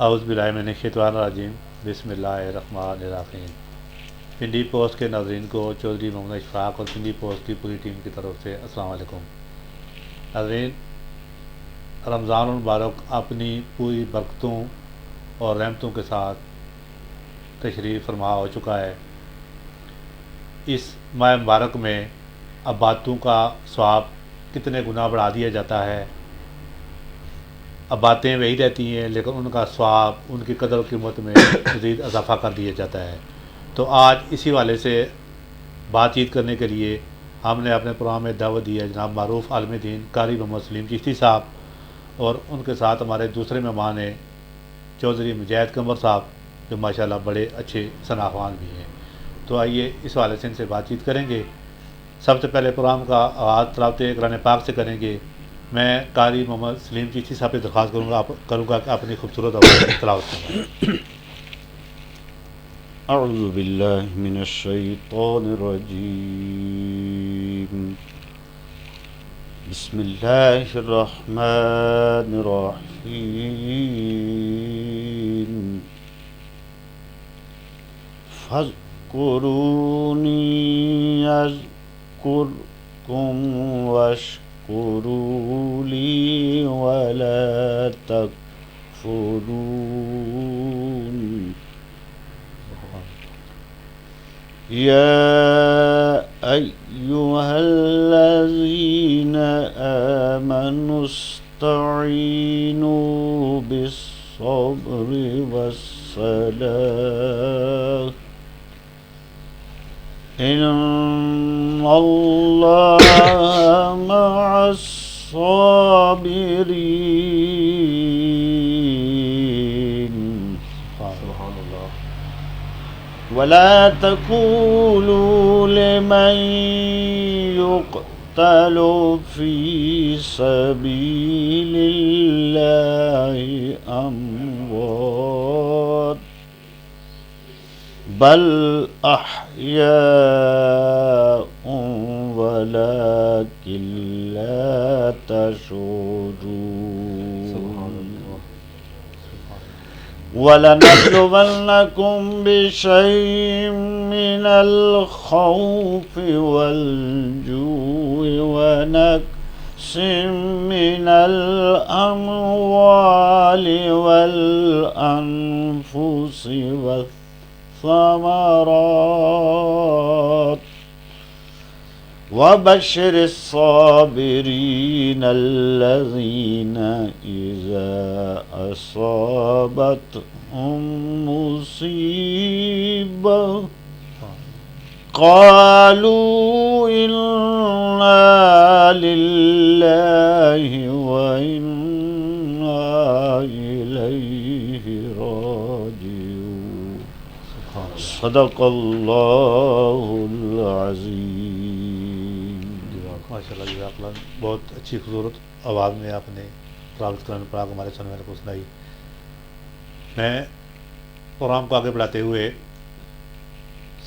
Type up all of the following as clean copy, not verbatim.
اعوذ باللہ من الشیطان الرجیم بسم اللہ الرحمن الرحیم۔ پنڈی پوسٹ کے ناظرین کو چودھری محمد اشفاق اور پنڈی پوسٹ کی پوری ٹیم کی طرف سے السلام علیکم۔ ناظرین، رمضان المبارک اپنی پوری برکتوں اور رحمتوں کے ساتھ تشریف فرما ہو چکا ہے۔ اس ماہ مبارک میں اب باتوں کا ثواب کتنے گنا بڑھا دیا جاتا ہے۔ اب باتیں وہی رہتی ہیں لیکن ان کا ثواب، ان کی قدر و قیمت میں مزید اضافہ کر دیا جاتا ہے۔ تو آج اسی والے سے بات چیت کرنے کے لیے ہم نے اپنے پروگرام میں دعوت دی ہے جناب معروف عالم دین قاری محمد سلیم چشتی صاحب، اور ان کے ساتھ ہمارے دوسرے مہمان ہیں چودھری مجاہد قمر صاحب، جو ماشاءاللہ بڑے اچھے ثناء خوان بھی ہیں۔ تو آئیے اس حوالے سے ان سے بات چیت کریں گے۔ سب سے پہلے پروگرام کا آغاز تلاوت قرآن پاک سے کریں گے۔ میں قاری محمد سلیم چشتی صاحب سے درخواست کروں گا کہ اپنی خوبصورت آواز میں تلاوت کریں۔ اعوذ باللہ من الشیطان الرجیم، بسم اللہ الرحمن الرحیم، فاذکرونی اذکرکم واشکروا لی ولا تکفرون۔ یا ایہا الذین آمنوا استعینوا بالصبر والصلاة ان اللہ مع الصابرین۔ سبحان اللہ۔ ولا تقولوا لمن يقتل في سبيل الله أموات بل أحياء ولكن لا تشعرون۔ وَلَنَبْلُوَنَّكُمْ بِشَيْءٍ مِّنَ الْخَوْفِ وَالْجُوعِ وَنَقْصٍ مِّنَ الْأَمْوَالِ وَالْأَنفُسِ وَالثَّمَرَاتِ وَبَشِّرِ الصَّابِرِينَ الَّذِينَ إِذَا أَصَابَتْهُم مُّصِيبَةٌ قَالُوا إِنَّا لِلَّهِ وَإِنَّا إِلَيْهِ راجعون۔ صدق اللہ العظیم۔ ماشاء اللہ، جزاک اللہ، بہت اچھی خوبصورت آواز میں آپ نے تلاوت قرآن پاک ہمارے سننے والے کو سنائی۔ میں پروگرام کو آگے بڑھاتے ہوئے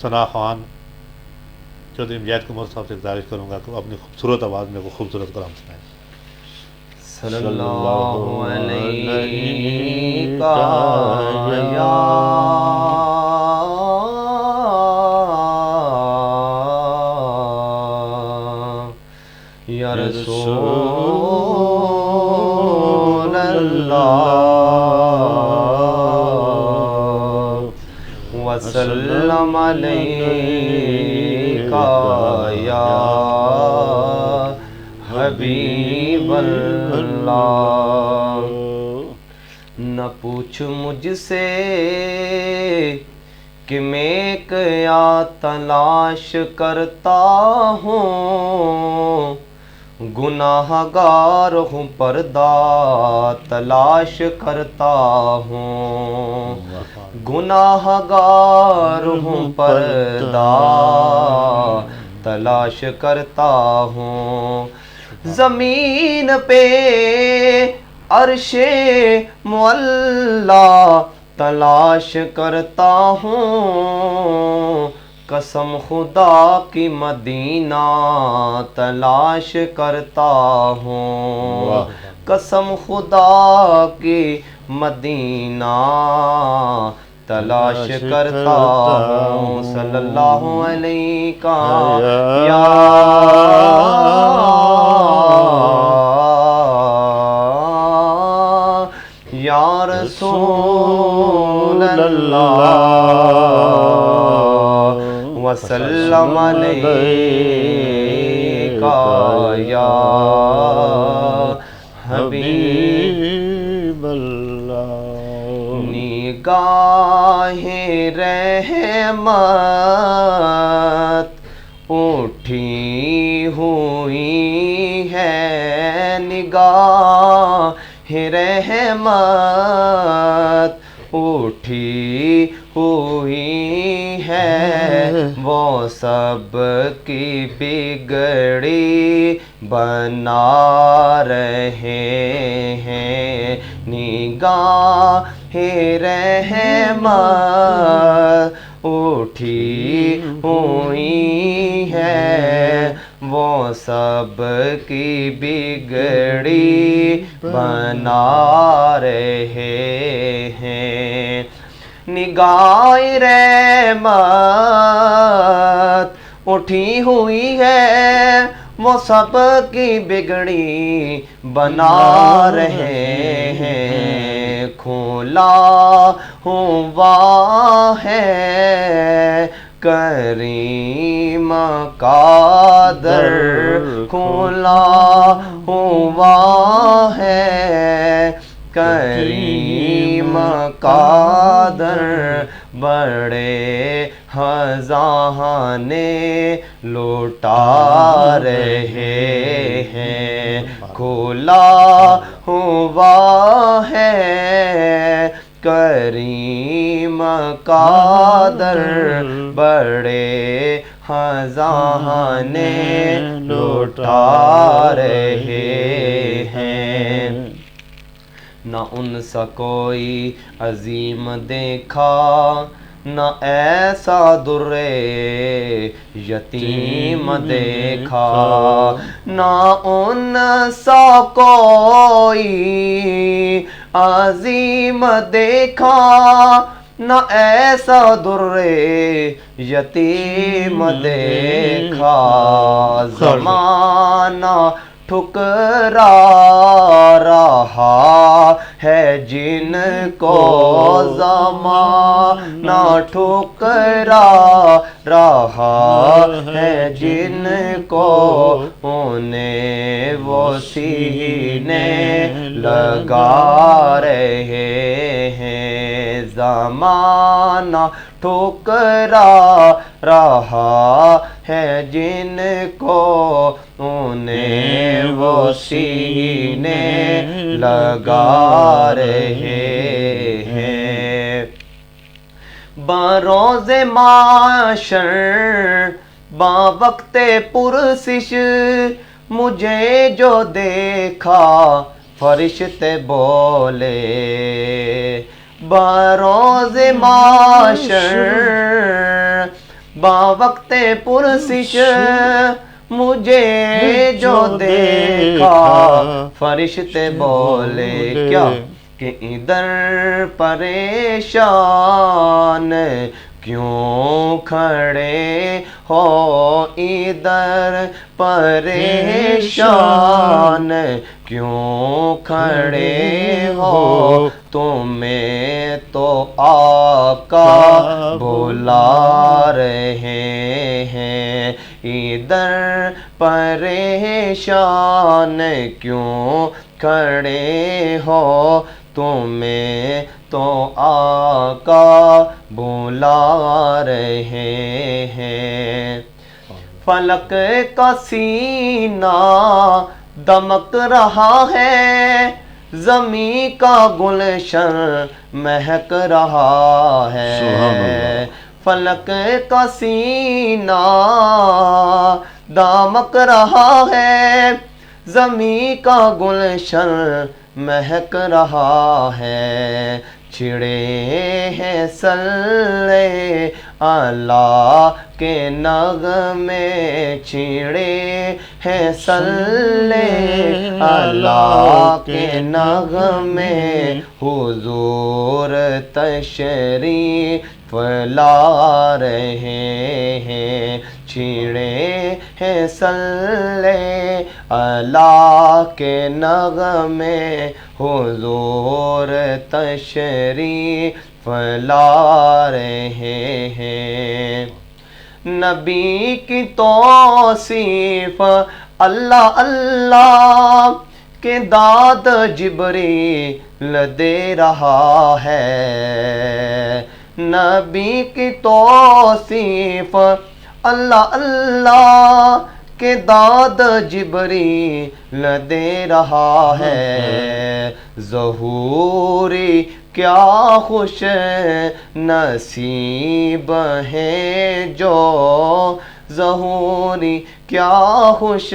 ثناء خوان چودھری مجاہد قمر صاحب سے گزارش کروں گا کہ وہ اپنی خوبصورت آواز میں وہ خوبصورت کلام سنائیں۔ صلی اللہ علیہ یا رسول اللہ وسلم علیکہ یا حبیب اللہ۔ نہ پوچھ مجھ سے کہ میں کیا تلاش کرتا ہوں، گناہ گار ہوں پردہ تلاش کرتا ہوں، گناہ گار ہوں پردہ تلاش کرتا ہوں۔ زمین پہ عرش معلیٰ تلاش کرتا ہوں، قسم خدا کی مدینہ تلاش کرتا ہوں، قسم خدا کی مدینہ تلاش کرتا ہوں، صلی اللہ علیہ یا رسول اللہ وسلم علیکہ یا حبیب نگاہ رحمت اٹھی ہوئی ہے، نگاہ رحمت اٹھی ہوئی ہے، وہ سب کی بگڑی بنا رہے ہیں، نگاہ رحمت اٹھی ہوئی ہے، وہ سب کی بگڑی بنا رہے ہیں، نگاہ رحمت اٹھی ہوئی ہے، وہ سب کی بگڑی بنا رہے ہیں، کھولا ہوا ہے کریم کا در، کھولا ہوا ہے کریم کا در، بڑے خزانے لوٹا رہے ہیں، کھولا ہوا ہے کریم کا در، بڑے خزانے لوٹا رہے ہیں، نہ ان سا کوئی عظیم دیکھا، نہ ایسا در یتیم دیکھا، نہ ان سا کوئی عظیم دیکھا، نہ ایسا در یتیم دیکھا، زمانہ ٹھکرا رہا ہے جن کو، زمانہ ٹھکرا رہا ہے جن کو، انہیں وہ سینے لگا رہے ہیں، زمانہ ٹھکرا رہا ہے جن کو، انہیں وہ سینے لگا رہے ہیں، بروز معاشر باوقت پرسش مجھے جو دیکھا فرشتے بولے، بروز معاشر باوقت پرسش مجھے جو دیکھا فرشتے بولے، کیا کہ ادھر پریشان کیوں کھڑے ہو، ادھر پریشان کیوں کھڑے ہو، تمہیں تو آقا بلا رہے ہیں، ادھر پریشان کیوں کھڑے ہو، تمہیں تو آقا بلا رہے ہیں، فلک کا سینہ دمک رہا ہے، زمین کا گلشن مہک رہا ہے، فلک کا سینہ دمک رہا ہے، زمین کا گلشن مہک رہا ہے، چھڑے ہیں صلی اللہ کے نغمے چھڑے ہیں صلی اللہ کے نغمے حضور تشریف لا رہے ہیں چھڑے ہیں صلی اللہ کے نغمے حضور تشریف لا رہے ہیں نبی کی توصیف اللہ اللہ کے داد جبریل دے رہا ہے نبی کی توصیف اللہ اللہ کے داد جبریل دے رہا ہے ظہوری کیا خوش نصیب ہیں جو ظہوری کیا خوش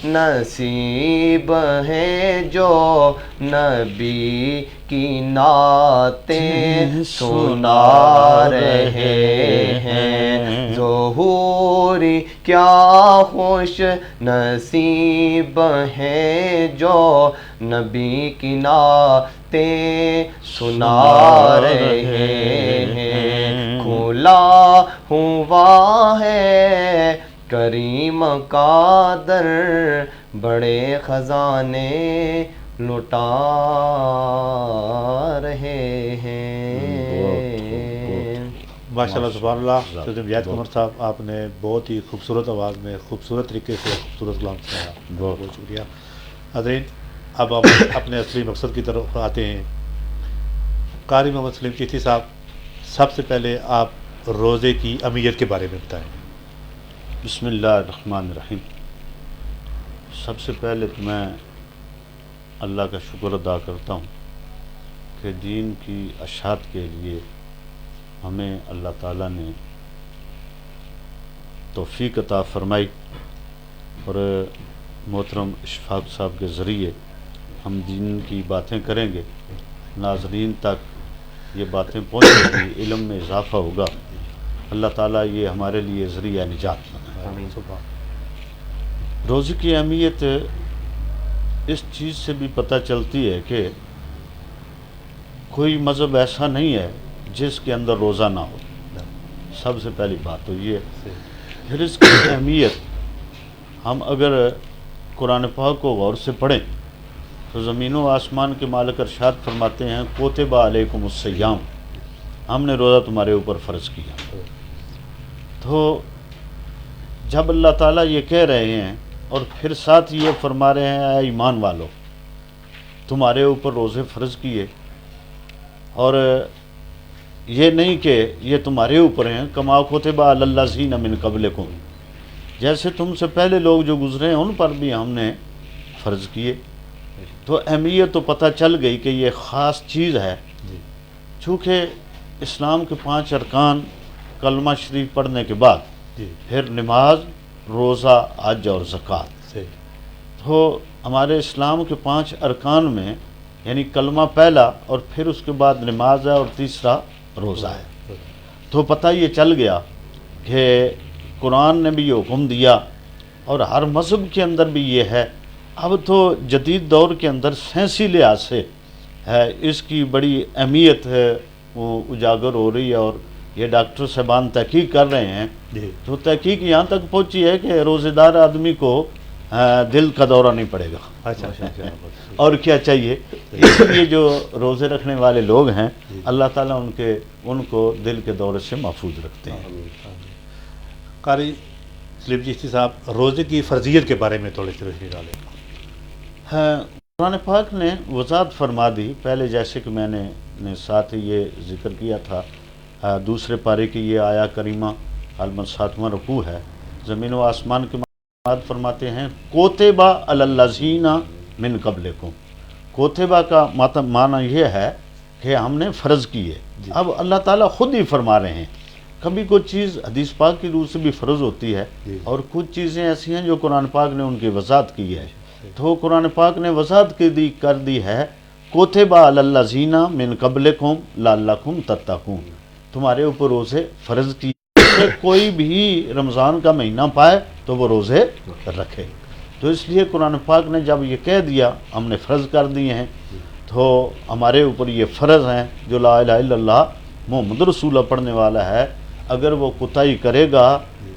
نصیب ہیں جو نبی کی نعتیں سنا رہے ہیں ظہوری کیا خوش نصیب ہیں جو نبی کی نعتیں سنا رہے ہیں کھلا ہوا ہے کریم کا در بڑے خزانے لٹا رہے ہیں ماشاء اللہ سبحان اللہ سید زیاد قمر صاحب آپ نے بہت ہی خوبصورت آواز میں خوبصورت طریقے سے خوبصورت کلام سنایا بہت بہت شکریہ حضرین اب آپ اپنے اصلی مقصد کی طرف آتے ہیں قاری محمد سلیم چشتی صاحب سب سے پہلے آپ روزے کی اہمیت کے بارے میں بتائیں بسم اللہ الرحمن الرحیم سب سے پہلے تو میں اللہ کا شکر ادا کرتا ہوں کہ دین کی اشاعت کے لیے ہمیں اللہ تعالیٰ نے توفیق عطا فرمائی اور محترم اشفاق صاحب کے ذریعے ہم دین کی باتیں کریں گے ناظرین تک یہ باتیں پہنچیں گی علم میں اضافہ ہوگا اللہ تعالیٰ یہ ہمارے لیے ذریعہ نجات بنائے روزے کی اہمیت اس چیز سے بھی پتہ چلتی ہے کہ کوئی مذہب ایسا نہیں ہے جس کے اندر روزہ نہ ہو سب سے پہلی بات تو یہ ہے پھر اس کی اہمیت ہم اگر قرآن پاک کو غور سے پڑھیں تو زمین و آسمان کے مالک ارشاد فرماتے ہیں کوتب علیکم الصیام ہم نے روزہ تمہارے اوپر فرض کیا تو جب اللہ تعالیٰ یہ کہہ رہے ہیں اور پھر ساتھ یہ فرما رہے ہیں اے ایمان والو تمہارے اوپر روزے فرض کیے اور یہ نہیں کہ یہ تمہارے اوپر ہیں کما کتب علی الذین من قبلکم جیسے تم سے پہلے لوگ جو گزرے ہیں ان پر بھی ہم نے فرض کیے تو اہمیت تو پتہ چل گئی کہ یہ خاص چیز ہے چونکہ اسلام کے 5 ارکان کلمہ شریف پڑھنے کے بعد پھر نماز روزہ حج اور زکوٰۃ تو ہمارے اسلام کے 5 ارکان میں یعنی کلمہ پہلا اور پھر اس کے بعد نماز ہے اور تیسرا روزہ ہے تو پتہ یہ چل گیا کہ قرآن نے بھی یہ حکم دیا اور ہر مذہب کے اندر بھی یہ ہے اب تو جدید دور کے اندر سائنسی لحاظ سے اس کی بڑی اہمیت ہے وہ اجاگر ہو رہی ہے اور یہ ڈاکٹر صاحبان تحقیق کر رہے ہیں تو تحقیق یہاں تک پہنچی ہے کہ روزے دار آدمی کو دل کا دورہ نہیں پڑے گا اور کیا چاہیے اس لیے جو روزے رکھنے والے لوگ ہیں اللہ تعالیٰ ان کو دل کے دورے سے محفوظ رکھتے ہیں قاری سلیم چشتی صاحب روزے کی فرضیت کے بارے میں تھوڑی سی روشنی ڈالیں قرآن پاک نے وضاحت فرما دی پہلے جیسے کہ میں نے ساتھ ہی یہ ذکر کیا تھا دوسرے پارے کی یہ آیا کریمہ علمت 7واں رکوع ہے زمین و آسمان کے بات فرماتے ہیں کوتبہ علی الذین من قبلکم کوتبہ کا معنی یہ ہے کہ ہم نے فرض کی ہے اب اللہ تعالیٰ خود ہی فرما رہے ہیں کبھی کوئی چیز حدیث پاک کی روح سے بھی فرض ہوتی ہے اور کچھ چیزیں ایسی ہیں جو قرآن پاک نے ان کی وضاحت کی ہے تو قرآن پاک نے وضاحت کر دی ہے کوتبہ علی الذین من قبلکم لعلکم تتقون تمہارے اوپر روزے فرض کی سے کوئی بھی رمضان کا مہینہ پائے تو وہ روزے رکھے. تو اس لیے قرآن پاک نے جب یہ کہہ دیا ہم نے فرض کر دیے ہیں تو ہمارے اوپر یہ فرض ہیں جو لا الہ الا اللہ محمد رسول اللہ پڑھنے والا ہے اگر وہ کوتاہی کرے گا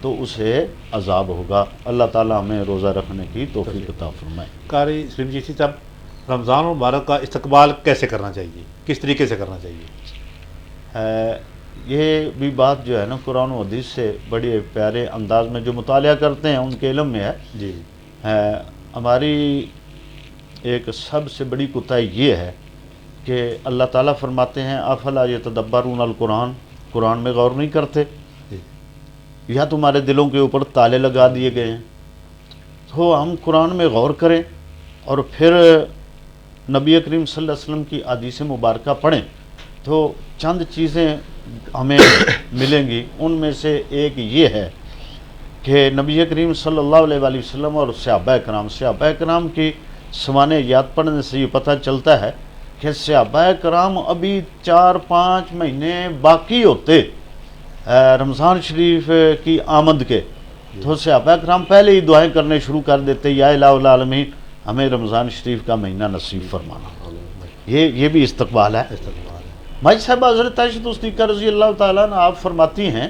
تو اسے عذاب ہوگا. اللہ تعالیٰ ہمیں روزہ رکھنے کی توفیق عطا فرمائے. قاری سلیم چشتی صاحب، رمضان المبارک کا استقبال کیسے کرنا چاہیے، کس طریقے سے کرنا چاہیے؟ یہ بھی بات جو ہے نا قرآن و حدیث سے بڑے پیارے انداز میں جو مطالعہ کرتے ہیں ان کے علم میں ہے. جی ہماری ایک سب سے بڑی کوتاہی یہ ہے کہ اللہ تعالیٰ فرماتے ہیں افلا یتدبرون القرآن، قرآن میں غور نہیں کرتے، یا تمہارے دلوں کے اوپر تالے لگا دیے گئے ہیں. تو ہم قرآن میں غور کریں اور پھر نبی کریم صلی اللہ علیہ وسلم کی احادیث مبارکہ پڑھیں تو چند چیزیں ہمیں ملیں گی. ان میں سے ایک یہ ہے کہ نبی کریم صلی اللہ علیہ وآلہ وسلم اور صحابہ کرام کی سوانحیات پڑھنے سے یہ پتہ چلتا ہے کہ صحابہ کرام ابھی 4-5 مہینے باقی ہوتے رمضان شریف کی آمد کے تو صحابہ کرام پہلے ہی دعائیں کرنے شروع کر دیتے یا الہ العالمین ہمیں رمضان شریف کا مہینہ نصیب فرمانا. یہ بھی استقبال ہے. ماجد صاحب حضرت عائشہ صدیقہ رضی اللہ تعالیٰ عنہ آپ فرماتی ہیں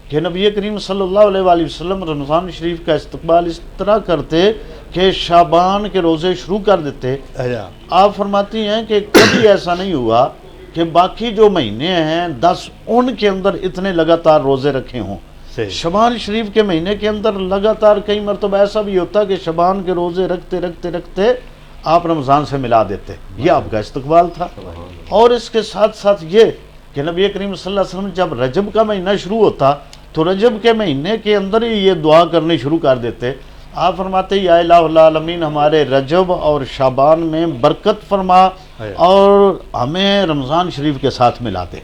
کہ نبی کریم صلی اللہ علیہ وآلہ وسلم رمضان شریف کا استقبال اس طرح کرتے کہ شعبان کے روزے شروع کر دیتے. آپ فرماتی ہیں کہ کبھی ایسا نہیں ہوا کہ باقی جو مہینے ہیں 10 ان کے اندر اتنے لگاتار روزے رکھے ہوں. شعبان شریف کے مہینے کے اندر لگاتار کئی مرتبہ ایسا بھی ہوتا کہ شعبان کے روزے رکھتے رکھتے رکھتے آپ رمضان سے ملا دیتے. یہ آپ کا استقبال تھا. اور اس کے ساتھ ساتھ یہ کہ نبی کریم صلی اللہ علیہ وسلم جب رجب کا مہینہ شروع ہوتا تو رجب کے مہینے کے اندر ہی یہ دعا کرنی شروع کر دیتے. آپ فرماتے یا الہ العالمین ہمارے رجب اور شعبان میں برکت فرما اور ہمیں رمضان شریف کے ساتھ ملا دے.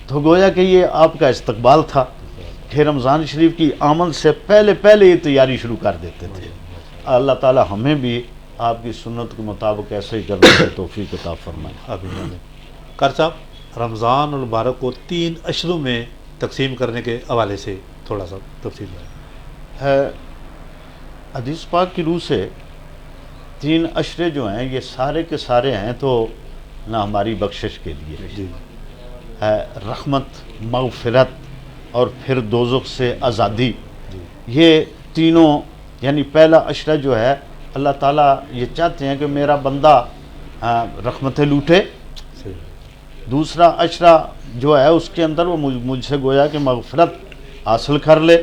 تو گویا کہ یہ آپ کا استقبال تھا کہ رمضان شریف کی آمد سے پہلے یہ تیاری شروع کر دیتے تھے. اللہ تعالی ہمیں بھی آپ کی سنت کے مطابق ایسے ہی کرنے کی توفیق عطا فرمائے. قاری صاحب، رمضان المبارک کو 3 اشروں میں تقسیم کرنے کے حوالے سے تھوڑا سا تفصیل ہے. حدیث پاک کی روح سے 3 اشرے جو ہیں یہ سارے کے سارے ہیں تو نہ ہماری بخشش کے لیے ہے رحمت، مغفرت اور پھر دوزخ سے آزادی. یہ تینوں یعنی پہلا اشرہ جو ہے اللہ تعالیٰ یہ چاہتے ہیں کہ میرا بندہ رحمتیں لوٹے. دوسرا اشرہ جو ہے اس کے اندر وہ مجھ سے گویا کہ مغفرت حاصل کر لے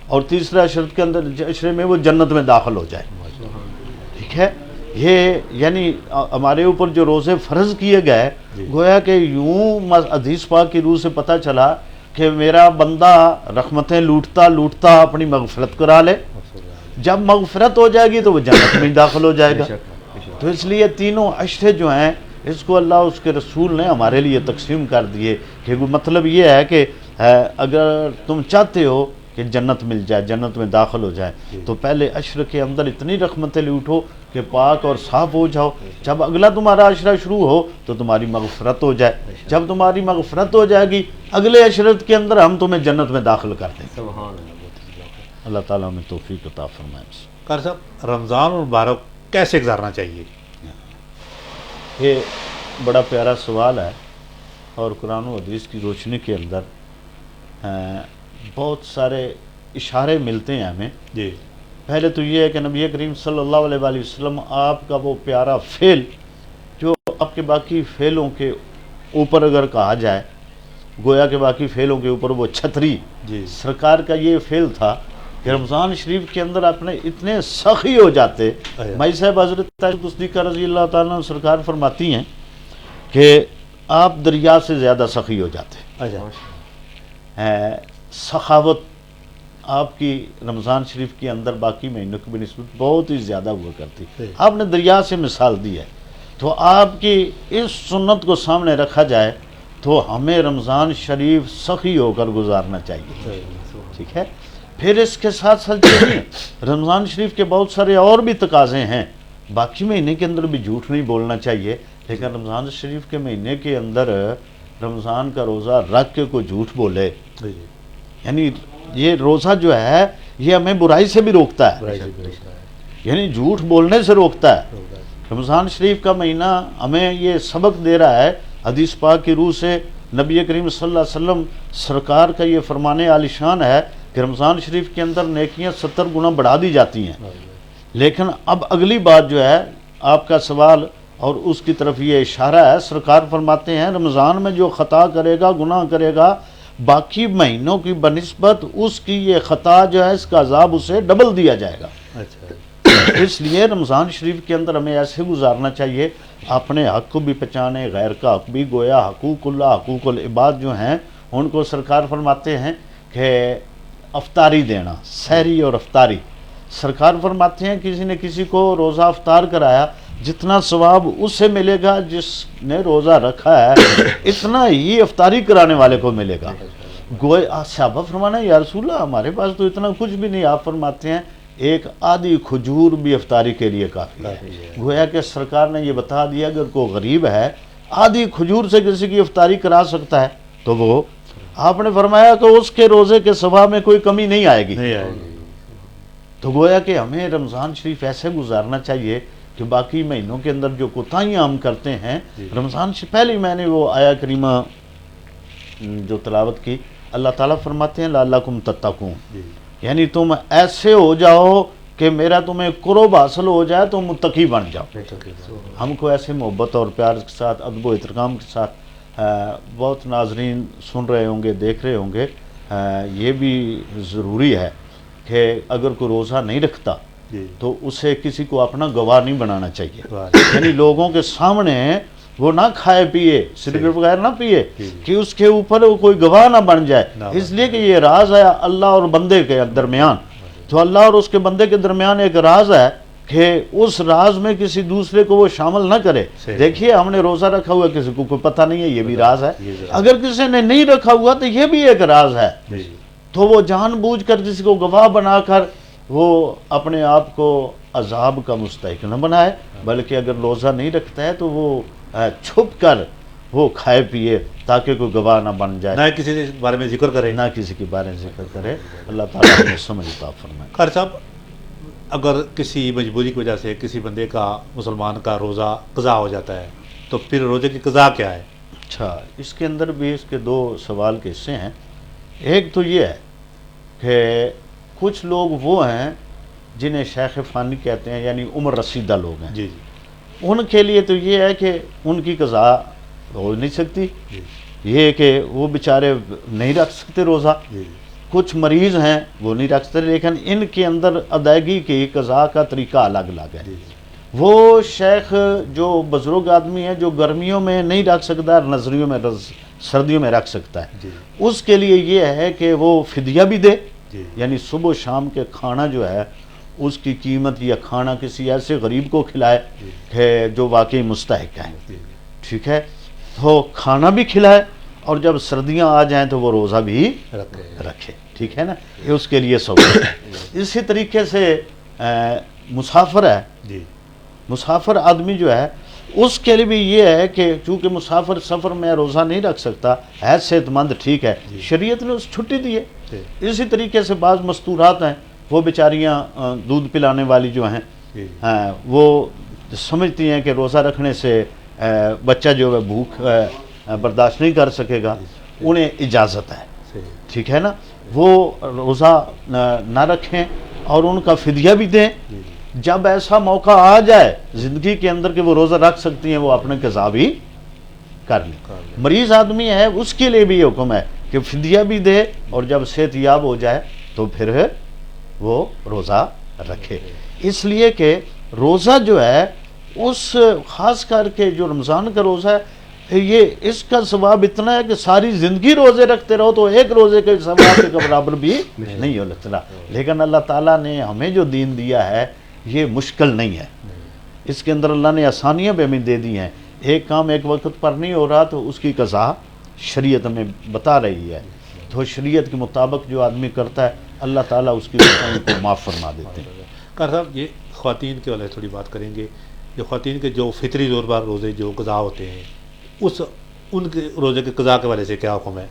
اور تیسرا اشرے میں وہ جنت میں داخل ہو جائے. ٹھیک ہے. یہ یعنی ہمارے اوپر جو روزے فرض کیے گئے گویا کہ یوں حدیث پاک کی روح سے پتہ چلا کہ میرا بندہ رحمتیں لوٹتا لوٹتا اپنی مغفرت کرا لے. جب مغفرت ہو جائے گی تو وہ جنت میں داخل ہو جائے گا. تو اس لیے تینوں اشرے جو ہیں اس کو اللہ اس کے رسول نے ہمارے لیے تقسیم کر دیے کہ مطلب یہ ہے کہ اگر تم چاہتے ہو کہ جنت مل جائے، جنت میں داخل ہو جائے تو پہلے اشر کے اندر اتنی رحمتیں لوٹو کہ پاک اور صاف ہو جاؤ. جب اگلا تمہارا اشرہ شروع ہو تو تمہاری مغفرت ہو جائے. جب تمہاری مغفرت ہو جائے گی اگلے اشرت کے اندر ہم تمہیں جنت میں داخل کر دیں. اللہ تعالیٰ ہمیں توفیق عطا فرمائے. قاری صاحب، رمضان المبارک کیسے گزارنا چاہیے؟ یہ بڑا پیارا سوال ہے اور قرآن و حدیث کی روشنی کے اندر بہت سارے اشارے ملتے ہیں ہمیں. جی. پہلے تو یہ ہے کہ نبی کریم صلی اللہ علیہ وآلہ وسلم آپ کا وہ پیارا فعل جو آپ کے باقی فعلوں کے اوپر اگر کہا جائے گویا کہ باقی فعلوں کے اوپر وہ چھتری سرکار کا یہ فعل تھا کہ رمضان شریف کے اندر اپنے اتنے سخی ہو جاتے. مائی صاحب حضرت عائشہ صدیقہ رضی اللہ تعالیٰ عنہ سرکار فرماتی ہیں کہ آپ دریا سے زیادہ سخی ہو جاتے. سخاوت آپ کی رمضان شریف کے اندر باقی مہینوں کی بنسبت بہت ہی زیادہ ہوا کرتی. آپ نے دریا سے مثال دی ہے. تو آپ کی اس سنت کو سامنے رکھا جائے تو ہمیں رمضان شریف سخی ہو کر گزارنا چاہیے. ٹھیک ہے. پھر اس کے ساتھ ساتھ رمضان شریف کے بہت سارے اور بھی تقاضے ہیں. باقی مہینے کے اندر بھی جھوٹ نہیں بولنا چاہیے لیکن رمضان شریف کے مہینے کے اندر رمضان کا روزہ رکھ کے کوئی جھوٹ بولے یعنی یہ روزہ جو ہے یہ ہمیں برائی سے بھی روکتا ہے، یعنی جھوٹ بولنے سے روکتا ہے۔ رمضان شریف کا مہینہ ہمیں یہ سبق دے رہا ہے حدیث پاک کی روح سے۔ نبی کریم صلی اللہ علیہ وسلم سرکار کا یہ فرمان عالی شان ہے کہ رمضان شریف کے اندر نیکیاں 70 گنا بڑھا دی جاتی ہیں۔ لیکن اب اگلی بات جو ہے آپ کا سوال اور اس کی طرف یہ اشارہ ہے، سرکار فرماتے ہیں رمضان میں جو خطا کرے گا، گناہ کرے گا، باقی مہینوں کی بنسبت اس کی یہ خطا جو ہے اس کا عذاب اسے ڈبل دیا جائے گا۔ اس لیے رمضان شریف کے اندر ہمیں ایسے گزارنا چاہیے، اپنے حق کو بھی پہچانے، غیر کا حق بھی، گویا حقوق اللہ، حقوق العباد جو ہیں ان کو سرکار فرماتے ہیں کہ افطاری دینا، سحری اور افطاری۔ سرکار فرماتے ہیں کسی نے کسی کو روزہ افطار کرایا، جتنا ثواب اس سے ملے گا جس نے روزہ رکھا ہے اتنا ہی افطاری کرانے والے کو ملے گا۔ گویا صحابہ فرمانا یا رسول اللہ ہمارے پاس تو اتنا کچھ بھی نہیں، آپ فرماتے ہیں ایک آدھی کھجور بھی افطاری کے لیے کافی ہے۔ گویا کہ سرکار نے یہ بتا دیا اگر کوئی غریب ہے آدھی کھجور سے کسی کی افطاری کرا سکتا ہے تو وہ، آپ نے فرمایا کہ اس کے روزے کے ثواب میں کوئی کمی نہیں آئے گی۔ تو گویا کہ ہمیں رمضان شریف ایسے گزارنا چاہیے کہ باقی مہینوں کے اندر جو کوتاہیاں ہم کرتے ہیں، رمضان سے پہلے میں نے وہ آیا کریمہ جو تلاوت کی، اللہ تعالیٰ فرماتے ہیں لعلکم تتقون، یعنی تم ایسے ہو جاؤ کہ میرا تمہیں قرب حاصل ہو جائے تو متقی بن جاؤ۔ ہم کو ایسے محبت اور پیار کے ساتھ، ادب و احترام کے ساتھ، بہت ناظرین سن رہے ہوں گے، دیکھ رہے ہوں گے، یہ بھی ضروری ہے کہ اگر کوئی روزہ نہیں رکھتا تو اسے کسی کو اپنا گواہ نہیں بنانا چاہیے، یعنی لوگوں کے سامنے وہ نہ کھائے پیے، سگریٹ وغیرہ نہ پیے کہ اس کے اوپر وہ کوئی گواہ نہ بن جائے، اس لیے کہ یہ راز ہے اللہ اور بندے کے درمیان۔ تو اللہ اور اس کے بندے کے درمیان ایک راز ہے کہ اس راز میں کسی دوسرے کو وہ شامل نہ کرے۔ دیکھیے ہم نے روزہ رکھا ہوا کسی کو کوئی پتہ نہیں ہے، یہ بھی راز ہے۔ اگر کسی نے نہیں رکھا ہوا تو یہ بھی ایک راز ہے، تو وہ جان بوجھ کر کسی کو گواہ بنا کر وہ اپنے آپ کو عذاب کا مستحق نہ بنائے، بلکہ اگر روزہ نہیں رکھتا ہے تو وہ چھپ کر وہ کھائے پیے تاکہ کوئی گواہ نہ بن جائے، نہ کسی کے بارے میں ذکر کرے، نہ کسی کے بارے میں ذکر کرے۔ اللہ تعالیٰ ہمیں سمجھ عطا فرمائے۔ خیر صاحب، اگر کسی مجبوری کی وجہ سے کسی بندے کا، مسلمان کا روزہ قضا ہو جاتا ہے تو پھر روزے کی قضا کیا ہے؟ اچھا، اس کے اندر بھی اس کے دو سوال کے حصے ہیں۔ ایک تو یہ ہے کہ کچھ لوگ وہ ہیں جنہیں شیخ فانی کہتے ہیں، یعنی عمر رسیدہ لوگ ہیں، جی ان کے لیے تو یہ ہے کہ ان کی قضا ہو نہیں سکتی، یہ کہ وہ بیچارے نہیں رکھ سکتے روزہ۔ کچھ مریض ہیں وہ نہیں رکھ سکتے، لیکن ان کے اندر ادائیگی کی قضا کا طریقہ الگ الگ ہے۔ وہ شیخ جو بزرگ آدمی ہے جو گرمیوں میں نہیں رکھ سکتا، نظریوں میں سردیوں میں رکھ سکتا ہے، اس کے لیے یہ ہے کہ وہ فدیہ بھی دے، یعنی صبح و شام کے کھانا جو ہے اس کی قیمت یا کھانا کسی ایسے غریب کو کھلائے کہ جو واقعی مستحق ہے، ٹھیک ہے، تو کھانا بھی کھلائے، اور جب سردیاں آ جائیں تو وہ روزہ بھی رکھے، ٹھیک ہے نا، یہ اس کے لیے سہولت ہے۔ اسی طریقے سے مسافر ہے، مسافر آدمی جو ہے اس کے لیے بھی یہ ہے کہ چونکہ مسافر سفر میں روزہ نہیں رکھ سکتا، ہے صحت مند، ٹھیک ہے، شریعت نے اس چھٹی دی ہے۔ اسی طریقے سے بعض مستورات ہیں، وہ بیچاریاں دودھ پلانے والی جو ہیں، وہ سمجھتی ہیں کہ روزہ رکھنے سے بچہ جو ہے بھوک برداشت نہیں کر سکے گا، انہیں اجازت ہے، ٹھیک ہے نا، وہ روزہ نہ رکھیں اور ان کا فدیہ بھی دیں۔ جب ایسا موقع آ جائے زندگی کے اندر کہ وہ روزہ رکھ سکتی ہیں، وہ اپنے قضا بھی کر لیں۔ مریض آدمی ہے اس کے لیے بھی یہ حکم ہے کہ فدیہ بھی دے، اور جب صحت یاب ہو جائے تو پھر وہ روزہ رکھے، اس لیے کہ روزہ جو ہے اس خاص کر کے جو رمضان کا روزہ ہے، یہ اس کا ثواب اتنا ہے کہ ساری زندگی روزے رکھتے رہو تو ایک روزے کے ثواب کے برابر بھی نہیں ہو سکتا۔ لیکن اللہ تعالیٰ نے ہمیں جو دین دیا ہے یہ مشکل نہیں ہے، اس کے اندر اللہ نے آسانیاں بھی ہمیں دے دی ہیں۔ ایک کام ایک وقت پر نہیں ہو رہا تو اس کی قضا شریعت ہمیں بتا رہی ہے، تو شریعت کے مطابق جو آدمی کرتا ہے اللہ تعالیٰ اس کی گناہوں کو معاف فرما دیتے ہیں۔ کار صاحب، یہ خواتین کے والے تھوڑی بات کریں گے، جو خواتین کے جو فطری طور پر روزے جو قضا ہوتے ہیں، ان کے روزے کے قضا کے والے سے کیا حکم ہے؟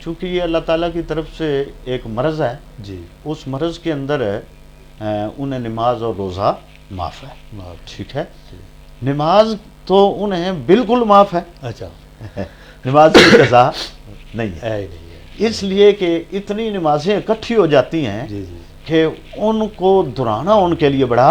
چونکہ یہ اللہ تعالیٰ کی طرف سے ایک مرض ہے، جی اس مرض کے اندر انہیں نماز اور روزہ معاف ہے، ٹھیک ہے، نماز تو انہیں بالکل معاف ہے، اچھا نماز کی قضا نہیں ہے، ہے ہی نہیں ہے، اس لیے کہ اتنی نمازیں اکٹھی ہو جاتی ہیں جی جی کہ ان کو دہرانا ان کے لیے بڑا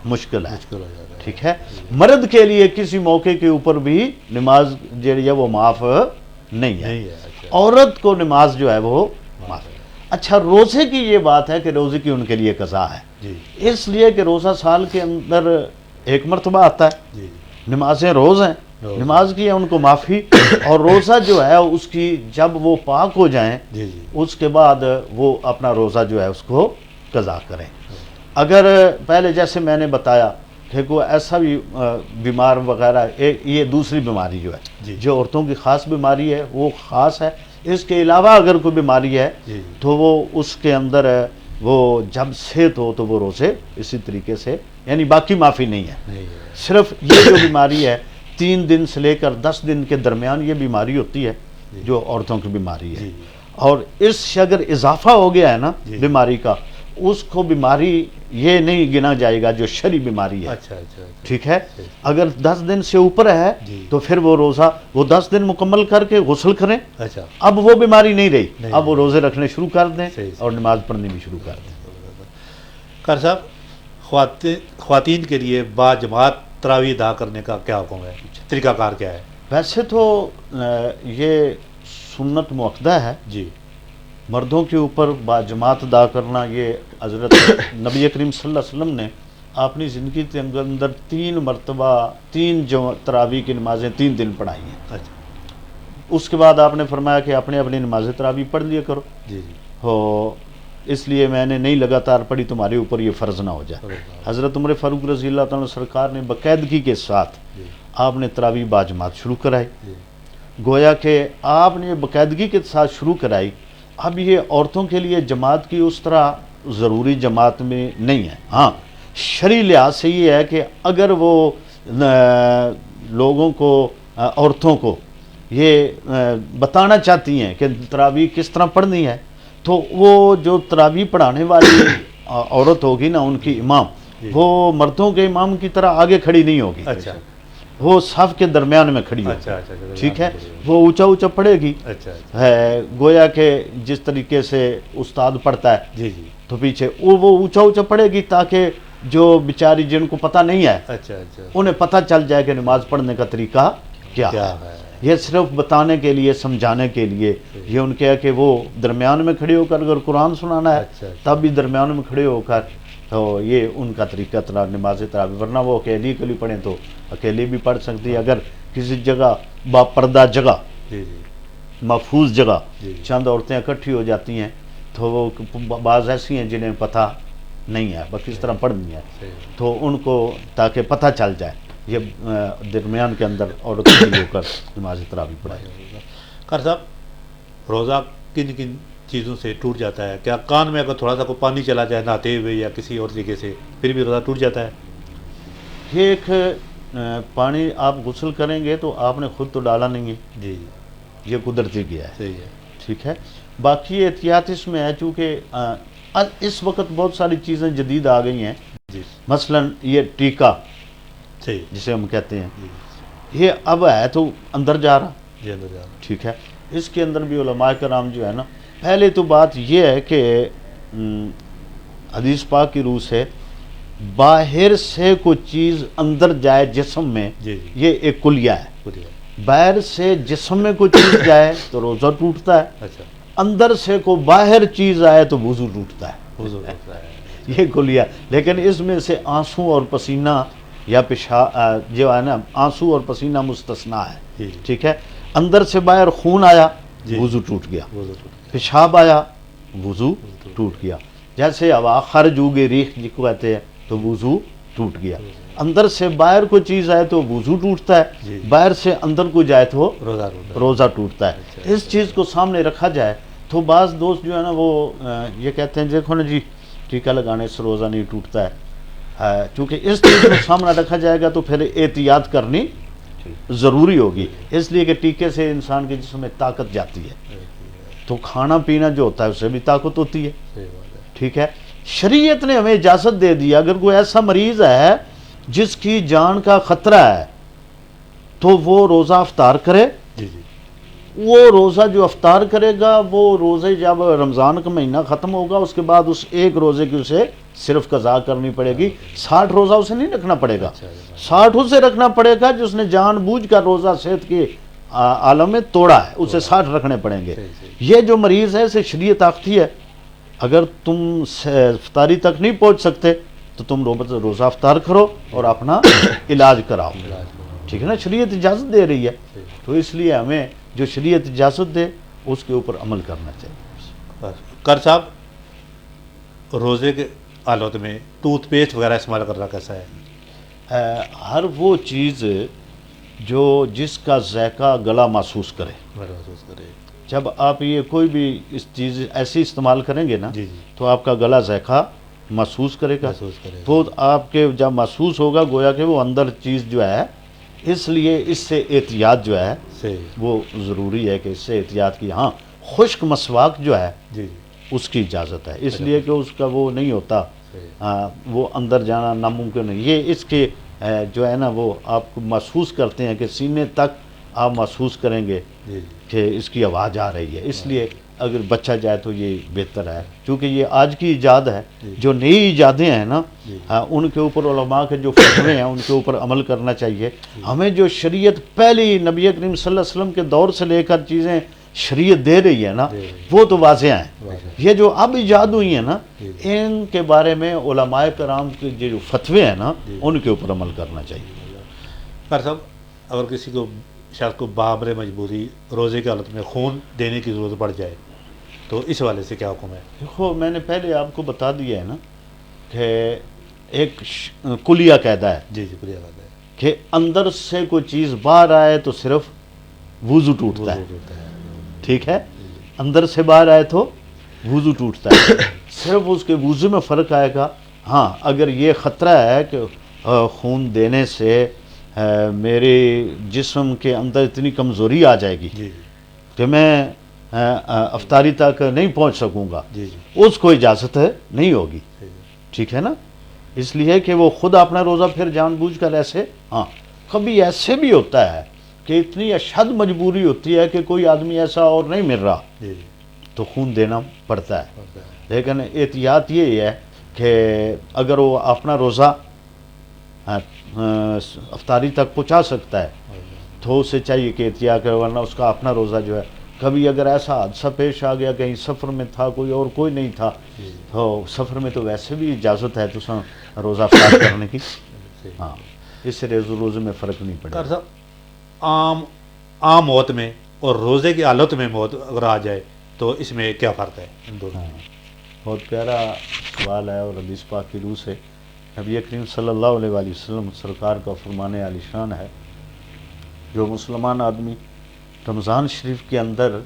مشکل ہے، مشکل ہو جاتا ہے، ٹھیک ہے، مرد کے لیے کسی موقع کے اوپر بھی نماز جو ہے وہ معاف نہیں ہے، نہیں ہے، اچھا عورت کو نماز جو ہے وہ معاف ہے۔ اچھا، روزے کی یہ بات ہے کہ روزے کی ان کے لیے قضا ہے، جی اس لیے کہ روزہ سال کے اندر ایک مرتبہ آتا ہے، جی نمازیں روز ہیں، روز نماز کی ہے ان کو معافی، اور روزہ جو ہے اس کی جب وہ پاک ہو جائیں جی جی اس کے بعد وہ اپنا روزہ جو ہے اس کو قضا کریں۔ اگر پہلے جیسے میں نے بتایا کہ کوئی ایسا بھی بیمار وغیرہ، یہ دوسری بیماری جو ہے جی جو عورتوں کی خاص بیماری ہے وہ خاص ہے، اس کے علاوہ اگر کوئی بیماری ہے جی تو وہ اس کے اندر وہ جب صحت ہو تو وہ روزے اسی طریقے سے، یعنی باقی معافی نہیں ہے، نہیں ہے، صرف یہ جو بیماری ہے 3 دن سے لے کر 10 دن کے درمیان یہ بیماری ہوتی ہے جو عورتوں کی بیماری ہے، جی اور اس سے اگر اضافہ ہو گیا ہے نا جی بیماری کا، اس کو بیماری یہ نہیں گنا جائے گا جو شرعی بیماری ہے، اچھا اچھا اچھا، ٹھیک ہے، اگر 10 دن سے اوپر ہے جی تو پھر وہ روزہ وہ 10 دن مکمل کر کے غسل کریں، اچھا اب وہ بیماری نہیں رہی، نہیں اب وہ روزے رکھنے شروع کر دیں صحیح، اور نماز پڑھنی بھی شروع کر دیں۔ قاری صاحب، خواتین کے لیے با جماعت تراویح ادا کرنے کا کیا حکم ہے، طریقہ کار کیا ہے؟ ویسے تو یہ سنت مؤکدہ ہے، جی مردوں کے اوپر با جماعت ادا کرنا، یہ حضرت نبی کریم صلی اللہ علیہ وسلم نے اپنی زندگی کے اندر 3 مرتبہ 3 تراویح کی نمازیں 3 دن پڑھائی ہیں، اچھا اس کے بعد آپ نے فرمایا کہ اپنے اپنی نماز تراویح پڑھ لیا کرو، جی جی ہو اس لیے میں نے نہیں لگاتار پڑھی تمہارے اوپر یہ فرض نہ ہو جائے۔ حضرت عمر فاروق رضی اللہ تعالیٰ سرکار نے باقاعدگی کے ساتھ جی آپ نے تراویح با جماعت شروع کرائی، جی گویا کہ آپ نے باقاعدگی کے ساتھ شروع کرائی، اب یہ عورتوں کے لیے جماعت کی اس طرح ضروری جماعت میں نہیں ہے، ہاں شرعی لحاظ سے یہ ہے کہ اگر وہ لوگوں کو عورتوں کو یہ بتانا چاہتی ہیں کہ تراویح کس طرح پڑھنی ہے تو وہ جو تراویح پڑھانے والی عورت ہوگی نا، ان کی امام، وہ مردوں کے امام کی طرح آگے کھڑی نہیں ہوگی، اچھا وہ صف کے درمیان میں کھڑی اچھا ہوگی، اچھا ٹھیک ہے، وہ اونچا اونچا پڑھے گی، اچھا اچھا، ہے گویا کہ جس طریقے سے استاد پڑھتا ہے جی جی تو پیچھے وہ اونچا اونچا پڑھے گی تاکہ جو بیچاری جن کو پتہ نہیں ہے اچھا اچھا انہیں پتہ چل جائے کہ نماز پڑھنے کا طریقہ کیا کیا ہے۔ ہے، یہ صرف بتانے کے لیے، سمجھانے کے لیے، یہ ان کے ہے کہ وہ درمیان میں کھڑے ہو کر اگر قرآن سنانا ہے اچھا، تب بھی درمیان میں کھڑے ہو کر، تو یہ ان کا طریقہ نماز تراویح، ورنہ وہ اکیلی کے لیے پڑھیں تو اکیلی بھی پڑھ سکتی ہے، اگر کسی جگہ با پردہ جگہ، جی جی محفوظ جگہ جی چند عورتیں اکٹھی ہو جاتی ہیں تو وہ بعض ایسی ہیں جنہیں پتہ نہیں ہے بس کس طرح پڑھنی ہے، صحیح، تو ان کو تاکہ پتہ چل جائے یہ درمیان کے اندر عورت کھڑی ہو کر نماز تراویح پڑھائے۔ قاری صاحب، روزہ کن کن چیزوں سے ٹوٹ جاتا ہے؟ کیا کان میں اگر تھوڑا سا کوئی پانی چلا جائے نہاتے ہوئے یا کسی اور طریقے سے پھر بھی روزہ ٹوٹ جاتا ہے؟ یہ ایک پانی آپ غسل کریں گے تو آپ نے خود تو ڈالا نہیں ہے، جی یہ قدرتی گیا ہے، صحیح ہے، ٹھیک ہے، باقی احتیاط اس میں ہے چونکہ اس وقت بہت ساری چیزیں جدید آ گئی ہیں، جی مثلا یہ ٹیکا صحیح، جسے ہم کہتے ہیں، جی یہ اب ہے تو اندر جا رہا، جی اندر جانا، ٹھیک ہے، اس کے اندر بھی علماء کرام جو ہے نا، پہلے تو بات یہ ہے کہ حدیث پاک کی روح سے باہر سے کوئی چیز اندر جائے جسم میں، جی جی یہ ایک کلیہ ہے، خود ہے، باہر سے جسم میں کوئی چیز جائے تو روزہ ٹوٹتا ہے، اچھا اندر سے کوئی باہر چیز آئے تو وضو ٹوٹتا ہے، حضور ہوتا ہے، یہ کلیہ، لیکن اس میں سے آنسو اور پسینہ یا پیشاب جو ہے نا، آنسو اور پسینہ مستثنا ہے، جی جی ٹھیک ہے، اندر سے باہر خون آیا جی، وضو ٹوٹ گیا، حضور ہوتا پیشاب آیا وضو ٹوٹ گیا، جیسے اب خرج ہوگی ریح جس کو کہتے ہیں تو وضو ٹوٹ گیا، اندر سے باہر کوئی چیز آئے تو وضو ٹوٹتا ہے، جی، باہر سے اندر کو جائے تو روزہ ٹوٹتا ہے، روزہ ٹوٹتا ہے۔ اچھا، اس چیز کو سامنے رکھا جائے تو بعض دوست جو ہے نا وہ یہ کہتے ہیں دیکھو نا جی ٹیکا لگانے سے روزہ نہیں ٹوٹتا ہے، چونکہ اس چیز کو سامنے رکھا جائے گا تو پھر احتیاط کرنی ضروری ہوگی، اس لیے کہ ٹیکے سے انسان کے جسم میں طاقت جاتی ہے، تو کھانا پینا جو ہوتا ہے اس سے بھی طاقت ہوتی ہے، ٹھیک ہے۔ شریعت نے ہمیں اجازت دے دی اگر کوئی ایسا مریض ہے جس کی جان کا خطرہ ہے تو وہ روزہ افطار کرے، وہ روزہ جو افطار کرے گا وہ روزے جب رمضان کا مہینہ ختم ہوگا اس کے بعد اس ایک روزے کی اسے صرف قضا کرنی پڑے گی، 60 روزہ اسے نہیں رکھنا پڑے گا، 60 اسے رکھنا پڑے گا جس نے جان بوجھ کر روزہ صحت کے عالم میں توڑا ہے، اسے 60 رکھنے پڑیں گے۔ یہ جو مریض ہے اسے شریعت آختی ہے اگر تم افطاری تک نہیں پہنچ سکتے تو تم روزہ افطار کرو اور اپنا علاج کراؤ، ٹھیک ہے نا، شریعت اجازت دے رہی ہے، تو اس لیے ہمیں جو شریعت اجازت دے اس کے اوپر عمل کرنا چاہیے۔ کر صاحب، روزے کے حالت میں ٹوتھ پیسٹ وغیرہ استعمال کرنا کیسا ہے؟ ہر وہ چیز جو جس کا ذائقہ گلا محسوس کرے، محسوس کرے، جب آپ یہ کوئی بھی اس چیز ایسی استعمال کریں گے نا جی جی تو آپ کا گلا ذائقہ محسوس کرے گا، محسوس کرے، تو آپ کے جب محسوس ہوگا گویا کہ وہ اندر چیز جو ہے، اس لیے اس سے احتیاط جو ہے صحیح، وہ ضروری ہے کہ اس سے احتیاط کی۔ ہاں خشک مسواک جو ہے جی جی اس کی اجازت ہے، اس لیے کہ اس کا وہ نہیں ہوتا، وہ اندر جانا ناممکن نہیں، یہ اس کے جو ہے نا وہ آپ کو محسوس کرتے ہیں کہ سینے تک آپ محسوس کریں گے جی کہ اس کی آواز آ رہی ہے، اس لیے اگر بچہ جائے تو یہ بہتر ہے، کیونکہ یہ آج کی ایجاد ہے، جو نئی ایجادیں ہیں نا ان کے اوپر علماء کے جو فتوے ہیں ان کے اوپر عمل کرنا چاہیے۔ ہمیں جو شریعت پہلی نبی کریم صلی اللہ علیہ وسلم کے دور سے لے کر چیزیں شریعت دے رہی ہے نا وہ تو واضح ہیں، یہ جو اب ایجاد ہوئی ہیں نا ان کے بارے میں علماء کرام کے جو فتوے ہیں نا ان کے اوپر عمل کرنا چاہیے۔ کر صاحب، اگر کسی کو شخص کو بامر مجبوری روزے کی حالت میں خون دینے کی ضرورت پڑ جائے تو اس حوالے سے کیا حکم ہے؟ دیکھو میں نے پہلے آپ کو بتا دیا ہے نا کہ ایک کلیہ قاعدہ ہے جی جی بڑھیا بات ہے، کہ اندر سے کوئی چیز باہر آئے تو صرف وضو ٹوٹتا ہے، ٹھیک ہے، اندر سے باہر آئے تو وضو ٹوٹتا ہے، صرف اس کے وضو میں فرق آئے گا۔ ہاں اگر یہ خطرہ ہے کہ خون دینے سے میرے جسم کے اندر اتنی کمزوری آ جائے گی جی کہ میں افطاری تک نہیں پہنچ سکوں گا، جی جی اس کو اجازت نہیں ہوگی، ٹھیک ہے نا، اس لیے کہ وہ خود اپنا روزہ پھر جان بوجھ کر ایسے، ہاں کبھی ایسے بھی ہوتا ہے کہ اتنی اشد مجبوری ہوتی ہے کہ کوئی آدمی ایسا اور نہیں مل رہا جی تو خون دینا پڑتا ہے، لیکن احتیاط یہ ہے کہ اگر وہ اپنا روزہ افطاری تک پہنچا سکتا ہے تو اسے چاہیے کہ احتیاط کرے، ورنہ اس کا اپنا روزہ جو ہے کبھی اگر ایسا حادثہ پیش آ گیا کہیں سفر میں تھا کوئی اور کوئی نہیں تھا تو سفر میں تو ویسے بھی اجازت ہے تو روزہ افطار کرنے کی، ہاں اس سے روزے میں فرق نہیں پڑے۔ کر صاحب، عام موت میں اور روزے کی حالت میں موت اگر آ جائے تو اس میں کیا فرق ہے ان دونوں؟ بہت پیارا سوال ہے اور حدیث پاک کی روح سے نبی کریم صلی اللہ علیہ وآلہ وسلم سرکار کا فرمان عالی شان ہے، جو مسلمان آدمی رمضان شریف کے اندر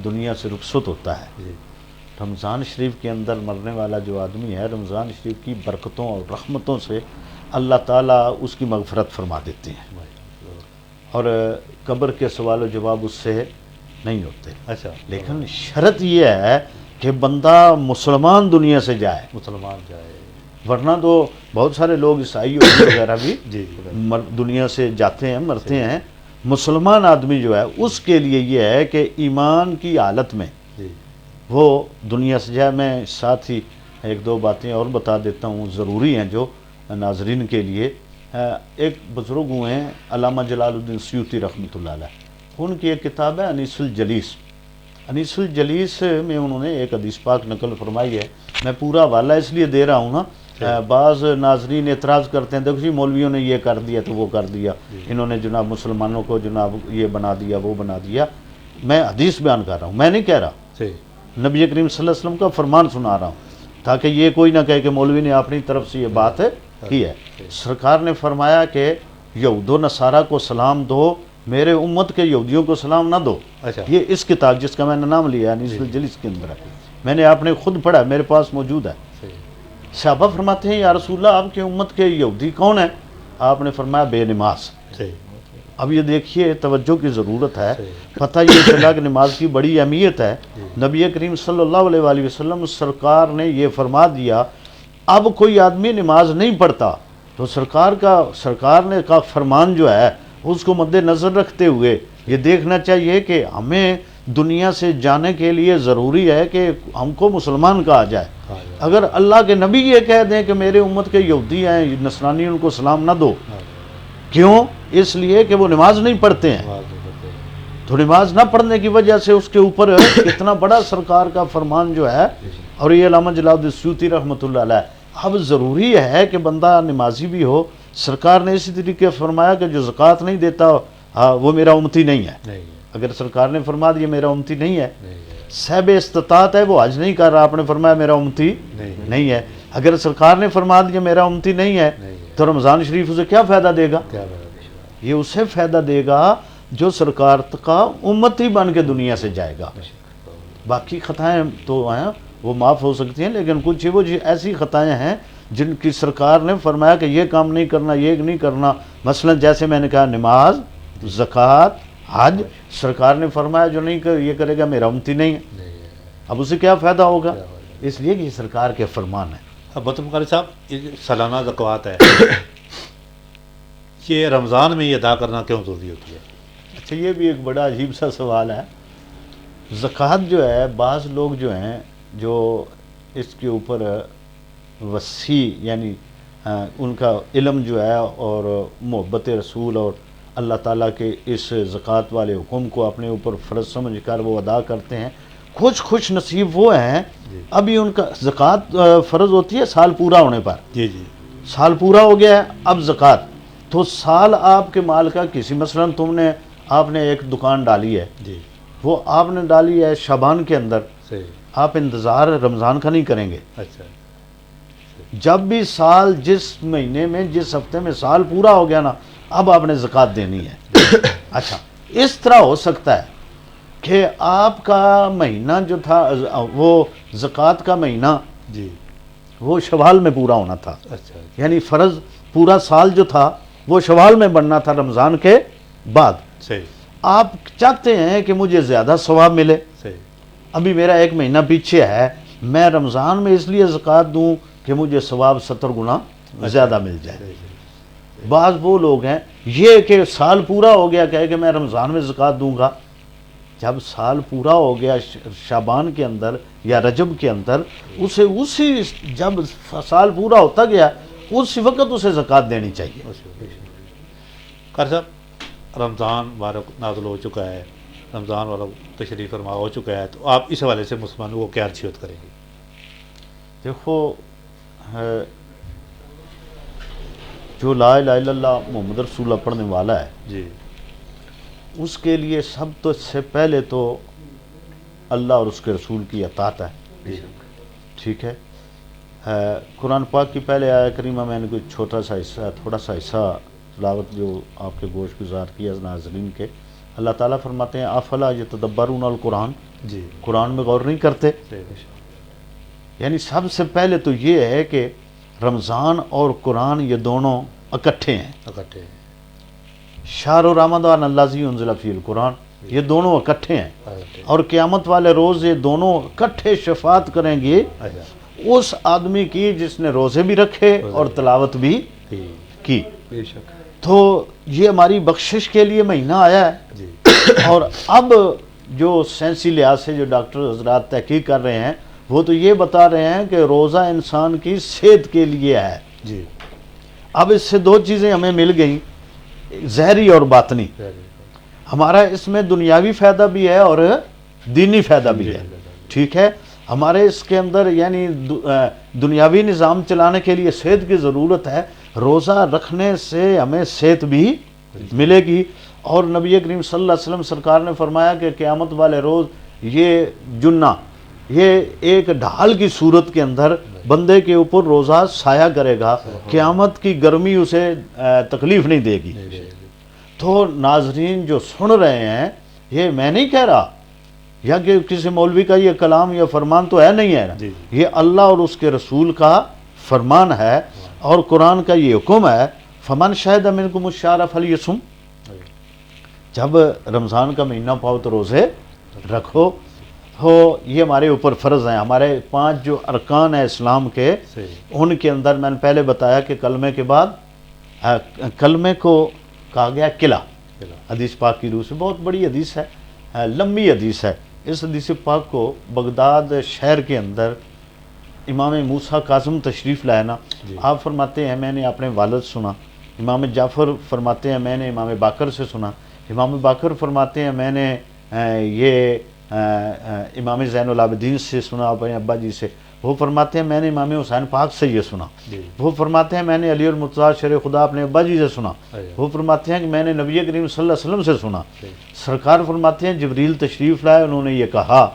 دنیا سے رخصت ہوتا ہے، رمضان شریف کے اندر مرنے والا جو آدمی ہے رمضان شریف کی برکتوں اور رحمتوں سے اللہ تعالیٰ اس کی مغفرت فرما دیتے ہیں اور قبر کے سوال و جواب اس سے نہیں ہوتے، اچھا، لیکن شرط یہ ہے کہ بندہ مسلمان دنیا سے جائے، مسلمان جائے، ورنہ تو بہت سارے لوگ عیسائی وغیرہ بھی جی دنیا سے جاتے ہیں مرتے ہیں، مسلمان آدمی جو ہے اس کے لیے یہ ہے کہ ایمان کی حالت میں جی وہ دنیا سے جائے۔ میں ساتھ ہی ایک دو باتیں اور بتا دیتا ہوں ضروری ہیں جو ناظرین کے لیے۔ ایک بزرگ ہوئے ہیں علامہ جلال الدین سیوطی رحمۃ اللہ علیہ، ان کی ایک کتاب ہے انیس الجلیس، انیس الجلیس میں انہوں نے ایک حدیث پاک نقل فرمائی ہے، میں پورا حوالہ اس لیے دے رہا ہوں نا، بعض ناظرین اعتراض کرتے ہیں دیکھو جی مولویوں نے یہ کر دیا تو وہ کر دیا، انہوں نے جناب مسلمانوں کو جناب یہ بنا دیا وہ بنا دیا، میں حدیث بیان کر رہا ہوں، میں نہیں کہہ رہا، صحیح، نبی کریم صلی اللہ علیہ وسلم کا فرمان سنا رہا ہوں تاکہ یہ کوئی نہ کہے کہ مولوی نے اپنی طرف سے یہ بات کی ہے۔ سرکار نے فرمایا کہ یہود و نصارہ کو سلام دو، میرے امت کے یہودیوں کو سلام نہ دو۔ اچھا، یہ اس کتاب جس کا میں نے نام لیا انیس الجلیس کے اندر ہے، میں نے آپ نے خود پڑھا، میرے پاس موجود ہے۔ صحابہ فرماتے ہیں یا رسول اللہ آپ کے امت کے یہودی کون ہیں؟ آپ نے فرمایا بے نماز۔ صحیح، اب یہ دیکھیے توجہ کی ضرورت ہے، پتہ یہ چلا کہ نماز کی بڑی اہمیت ہے۔ نبی کریم صلی اللہ علیہ وآلہ وسلم سرکار نے یہ فرما دیا اب کوئی آدمی نماز نہیں پڑھتا تو سرکار نے کا فرمان جو ہے اس کو مد نظر رکھتے ہوئے یہ دیکھنا چاہیے کہ ہمیں دنیا سے جانے کے لیے ضروری ہے کہ ہم کو مسلمان کہا جائے۔ اگر اللہ کے نبی یہ کہہ دیں کہ میرے امت کے یہودی ہیں نصرانی ان کو سلام نہ دو، کیوں؟ اس لیے کہ وہ نماز نہیں پڑھتے ہیں، تو نماز نہ پڑھنے کی وجہ سے اس کے اوپر اتنا بڑا سرکار کا فرمان جو ہے، اور یہ علامہ جلال الدین سیوطی رحمۃ اللہ علیہ، اب ضروری ہے کہ بندہ نمازی بھی ہو۔ سرکار نے اسی طریقے فرمایا کہ جو زکوٰۃ نہیں دیتا وہ میرا امتی نہیں ہے۔ اگر سرکار نے فرما دیا میرا امتی نہیں ہے، صاحب استطاعت ہے وہ حج نہیں کر رہا، آپ نے فرمایا میرا امتی نہیں ہے۔ اگر سرکار نے فرما دیا میرا امتی نہیں ہے تو رمضان شریف اسے کیا فائدہ دے گا؟ یہ اسے فائدہ دے گا جو سرکار کا امتی بن کے دنیا سے جائے گا۔ باقی خطائیں تو ہیں وہ معاف ہو سکتی ہیں، لیکن کچھ وہ ایسی خطائیں ہیں جن کی سرکار نے فرمایا کہ یہ کام نہیں کرنا، یہ نہیں کرنا۔ مثلا جیسے میں نے کہا نماز، زکوٰۃ، حج، سرکار نے فرمایا جو نہیں یہ کرے گا میرا امتی نہیں ہے۔ اب اسے کیا فائدہ ہوگا؟ اس لیے کہ یہ سرکار کے فرمان ہے۔ اب بطن قاری صاحب، یہ سالانہ زکوٰۃ ہے یہ رمضان میں یہ ادا کرنا کیوں ضروری ہوتی ہے؟ اچھا، یہ بھی ایک بڑا عجیب سا سوال ہے۔ زکوٰۃ جو ہے بعض لوگ جو ہیں جو اس کے اوپر وسیع یعنی ان کا علم جو ہے اور محبت رسول اور اللہ تعالیٰ کے اس زکوٰۃ والے حکم کو اپنے اوپر فرض سمجھ کر وہ ادا کرتے ہیں۔ کچھ خوش نصیب وہ ہیں ابھی ان کا زکوٰۃ فرض ہوتی ہے سال پورا ہونے پر، جی جی، سال پورا ہو گیا ہے اب زکوٰۃ، تو سال آپ کے مال کا کسی مثلا آپ نے ایک دکان ڈالی ہے، جی وہ آپ نے ڈالی ہے شعبان کے اندر، صحیح، آپ انتظار رمضان کا نہیں کریں گے۔ اچھا، جب بھی سال جس مہینے میں جس ہفتے میں سال پورا ہو گیا نا اب آپ نے زکوٰۃ دینی ہے۔ اچھا، اس طرح ہو سکتا ہے کہ آپ کا مہینہ جو تھا وہ زکوٰۃ کا مہینہ جی، وہ شوال میں پورا ہونا تھا، اچھا، یعنی فرض پورا سال جو تھا وہ شوال میں بننا تھا رمضان کے بعد۔ صحیح، آپ چاہتے ہیں کہ مجھے زیادہ ثواب ملے، صحیح، ابھی میرا ایک مہینہ پیچھے ہے، میں رمضان میں اس لیے زکوٰۃ دوں کہ مجھے ثواب 70 گنا زیادہ مل جائے۔ بعض وہ لوگ ہیں یہ کہ سال پورا ہو گیا کہے کہ میں رمضان میں زکوٰۃ دوں گا، جب سال پورا ہو گیا شعبان کے اندر یا رجب کے اندر اسی جب سال پورا ہوتا گیا اسی وقت اسے زکوٰۃ دینی چاہیے۔ قاری صاحب، رمضان مبارک نازل ہو چکا ہے، رمضان والا تشریف فرما ہو چکا ہے، تو آپ اس حوالے سے مسلمانوں کو کیا نصیحت کریں گے؟ دیکھو، جو لا الہ الا اللہ محمد رسول اللہ پڑھنے والا ہے جی، اس کے لیے سب سے پہلے تو اللہ اور اس کے رسول کی اطاعت ہے، ٹھیک ہے۔ قرآن پاک کی پہلے آیہ کریمہ میں نے کوئی تھوڑا سا حصہ تلاوت جو آپ کے گوش گزار کیا ناظرین کے، اللہ تعالیٰ فرماتے ہیں افلا یتدبرون القرآن، جی، قرآن میں غور نہیں کرتے۔ یعنی سب سے پہلے تو یہ ہے کہ رمضان اور قرآن یہ دونوں اکٹھے ہیں، اکٹھے، شہر رمضان الذی انزل فیہ القرآن، یہ دونوں اکٹھے ہیں، اکٹھے، اور قیامت والے روز یہ دونوں اکٹھے شفاعت کریں گے اچھا، اس آدمی کی جس نے روزے بھی رکھے اور تلاوت بھی کی۔ بے شک، تو یہ ہماری بخشش کے لیے مہینہ آیا ہے، جی، اور اب جو سائنسی لحاظ سے جو ڈاکٹر حضرات تحقیق کر رہے ہیں وہ تو یہ بتا رہے ہیں کہ روزہ انسان کی صحت کے لیے ہے۔ جی، اب اس سے دو چیزیں ہمیں مل گئیں، ظاہری اور باطنی۔ ہمارا اس میں دنیاوی فائدہ بھی ہے اور دینی فائدہ بھی ہے، ٹھیک ہے۔ ہمارے اس کے اندر یعنی دنیاوی نظام چلانے کے لیے صحت کی ضرورت ہے، روزہ رکھنے سے ہمیں صحت بھی ملے گی۔ اور نبی کریم صلی اللہ علیہ وسلم سرکار نے فرمایا کہ قیامت والے روز یہ جنہ یہ ایک ڈھال کی صورت کے اندر بندے کے اوپر روزہ سایہ کرے گا، قیامت کی گرمی اسے تکلیف نہیں دے گی۔ تو ناظرین جو سن رہے ہیں، یہ میں نہیں کہہ رہا یا کہ کسی مولوی کا یہ کلام یا فرمان تو ہے نہیں ہے، یہ اللہ اور اس کے رسول کا فرمان ہے اور قرآن کا یہ حکم ہے، فمن شہد منکم الشہر فلیصم، جب رمضان کا مہینہ پاؤ تو روزے رکھو. تو یہ ہمارے اوپر فرض ہیں. ہمارے 5 جو ارکان ہیں اسلام کے، ان کے اندر میں نے پہلے بتایا کہ کلمے کے بعد کلمے کو کہا گیا قلعہ. حدیث پاک کی روح سے بہت بڑی حدیث ہے، لمبی حدیث ہے. اس حدیث پاک کو بغداد شہر کے اندر امام موسیٰ کاظم تشریف لائے نا. آپ فرماتے ہیں میں نے اپنے والد سنا. امام جعفر فرماتے ہیں میں نے امام باقر سے سنا. امام باقر فرماتے ہیں میں نے یہ امام زین العابدین سے سنا اپنے ابا جی سے. وہ فرماتے ہیں میں نے امام حسین پاک سے یہ سنا. وہ فرماتے ہیں میں نے علی المرتضیٰ شیر خدا اپنے ابا جی سے سنا. وہ فرماتے ہیں کہ میں نے نبی کریم صلی اللہ علیہ وسلم سے سنا. سرکار فرماتے ہیں جبریل تشریف لائے، انہوں نے یہ کہا.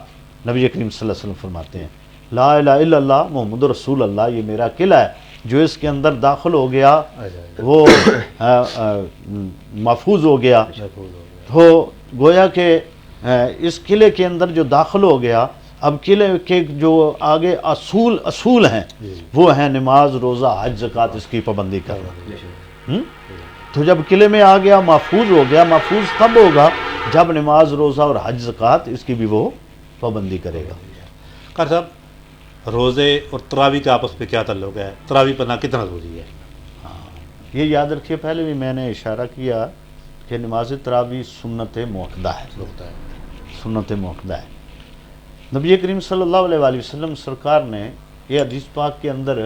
نبی کریم صلی اللہ علیہ وسلم فرماتے ہیں لا الہ الا اللہ محمد رسول اللہ، یہ میرا قلعہ ہے، جو اس کے اندر داخل ہو گیا وہ محفوظ ہو گیا. تو گویا کہ اس قلعے کے اندر جو داخل ہو گیا، اب قلعے کے جو آگے اصول ہیں وہ ہیں نماز، روزہ، حج، زکوٰۃ، اس کی پابندی کرنا. تو جب قلعے میں آ گیا، محفوظ ہو گیا. محفوظ تب ہوگا جب نماز، روزہ اور حج، زکوٰۃ اس کی بھی وہ پابندی کرے گا. قاری صاحب، روزے اور تراویح کا آپس میں کیا تعلق ہے؟ تراویح پڑھنا کتنا ضروری ہے؟ یہ یاد رکھیے، پہلے بھی میں نے اشارہ کیا کہ نماز تراویح سنت موقدہ ہے. سنت موقدہ ہے. نبی کریم صلی اللہ علیہ وآلہ وسلم سرکار نے یہ حدیث پاک کے اندر،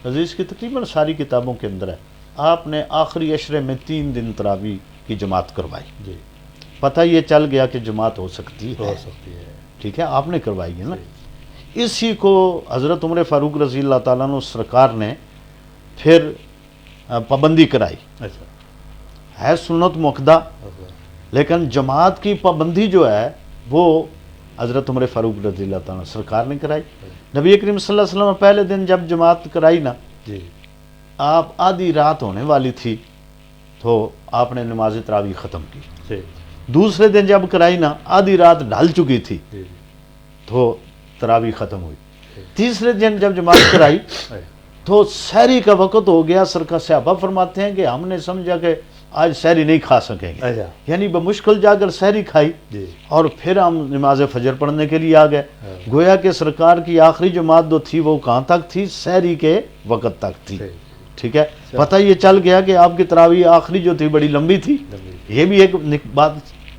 حدیث کی تقریباً ساری کتابوں کے اندر ہے، آپ نے آخری عشرے میں 3 دن تراویح کی جماعت کروائی. پتہ یہ چل گیا کہ جماعت ہو سکتی ہے. ٹھیک ہے، آپ نے کروائی ہے نا. اسی کو حضرت عمر فاروق رضی اللہ تعالیٰ عنہ سرکار نے پھر پابندی کرائی. ہے سنت موقدہ، لیکن جماعت کی پابندی جو ہے وہ حضرت عمر فاروق رضی اللہ تعالیٰ عنہ سرکار نے کرائی. نبی کریم صلی اللہ علیہ وسلم پہلے دن جب جماعت کرائی نا، آپ آدھی رات ہونے والی تھی تو آپ نے نماز تراویح ختم کی. دوسرے دن جب کرائی نا، آدھی رات ڈھل چکی تھی تو تراویح ختم ہوئی. تیسرے دن جب جماعت کرائی تو سحری کا وقت ہو گیا. سرکار صحابہ فرماتے ہیں کہ ہم نے سمجھا کہ آج سحری نہیں کھا سکیں گے، یعنی بمشکل جا کر سحری کھائی اور پھر ہم نماز فجر پڑھنے کے لیے آ گئے. گویا کہ سرکار کی آخری جماعت جو تھی وہ کہاں تک تھی؟ سحری کے وقت تک تھی. ٹھیک ہے، پتہ یہ چل گیا کہ آپ کی تراویح آخری جو تھی بڑی لمبی تھی. یہ بھی ایک بات.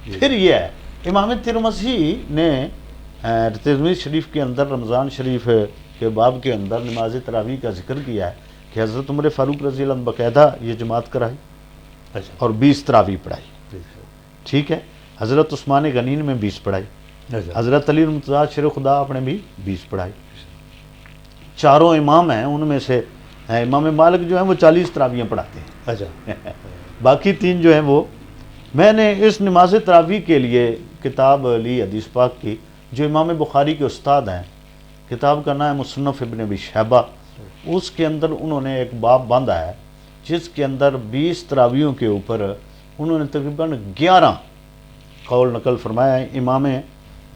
پھر یہ ہے امام ترمذی نے ترمذی شریف کے اندر رمضان شریف کے باب کے اندر نماز تراویح کا ذکر کیا ہے کہ حضرت عمر فاروق رضی اللہ عنہ باقاعدہ یہ جماعت کرائی اور 20 تراویح پڑھائی. ٹھیک ہے، حضرت عثمان غنی میں 20 پڑھائی. حضرت علی المرتضیٰ شیر خدا آپ نے بھی 20 پڑھائی. چاروں امام ہیں، ان میں سے امام مالک جو ہیں وہ 40 تراویحیں پڑھاتے ہیں. باقی 3 جو ہیں وہ. میں نے اس نماز تراویح کے لیے کتاب لی حدیث پاک کی جو امام بخاری کے استاد ہیں. کتاب کا نام ہے مصنف ابن ابی شیبہ. اس کے اندر انہوں نے ایک باب باندھا ہے جس کے اندر 20 تراویحوں کے اوپر انہوں نے تقریباً 11 قول نقل فرمایا ہے امام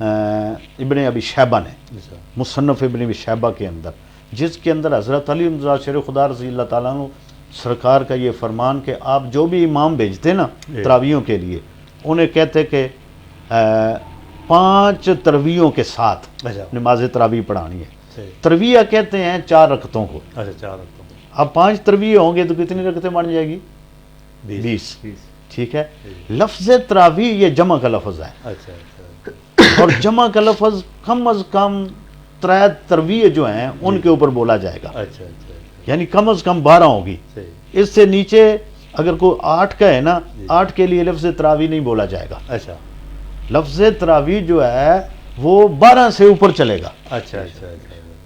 ابن ابی شیبہ نے مصنف ابن ابی شیبہ کے اندر، جس کے اندر حضرت علی مرزا شیر خدا رضی اللہ تعالیٰ عنہ سرکار کا یہ فرمان کہ آپ جو بھی امام بھیجتے نا تراویحوں کے لیے، انہیں کہتے کہ 5 تراویحوں کے ساتھ نماز تراویح پڑھانی ہے. تراویح کہتے ہیں 4 رکعتوں کو. اب 5 تراویح ہوں گے تو کتنی رکعتیں بن جائے گی؟ 20. ٹھیک ہے، لفظ تراویح یہ جمع کا لفظ ہے اور جمع کا لفظ کم از کم 3 تراویح جو ہیں ان کے اوپر بولا جائے گا. یعنی کم از کم 12 ہوگی. اس سے نیچے اگر کوئی 8 کا ہے نا، 8 کے لیے لفظ تراویح نہیں بولا جائے گا. لفظ تراویح جو ہے وہ 12 سے اوپر چلے گا.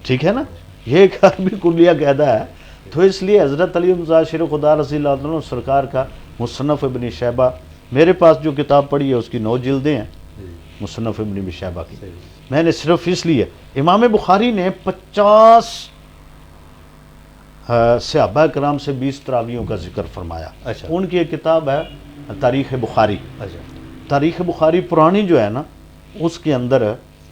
ٹھیک ہے نا، یہ ایک عربی کلیہ قاعدہ ہے. تو اس لیے حضرت علی مرزا شیر خدا رضی اللہ عنہ سرکار کا مصنف ابن شیبہ، میرے پاس جو کتاب پڑھی ہے اس کی 9 جلدیں ہیں مصنف ابن ابی شیبہ کی. میں نے صرف اس لیے امام بخاری نے 50 صحابہ کرام سے 20 تراویحوں کا ذکر فرمایا. ان کی ایک کتاب ہے تاریخ بخاری. تاریخ بخاری پرانی جو ہے نا، اس کے اندر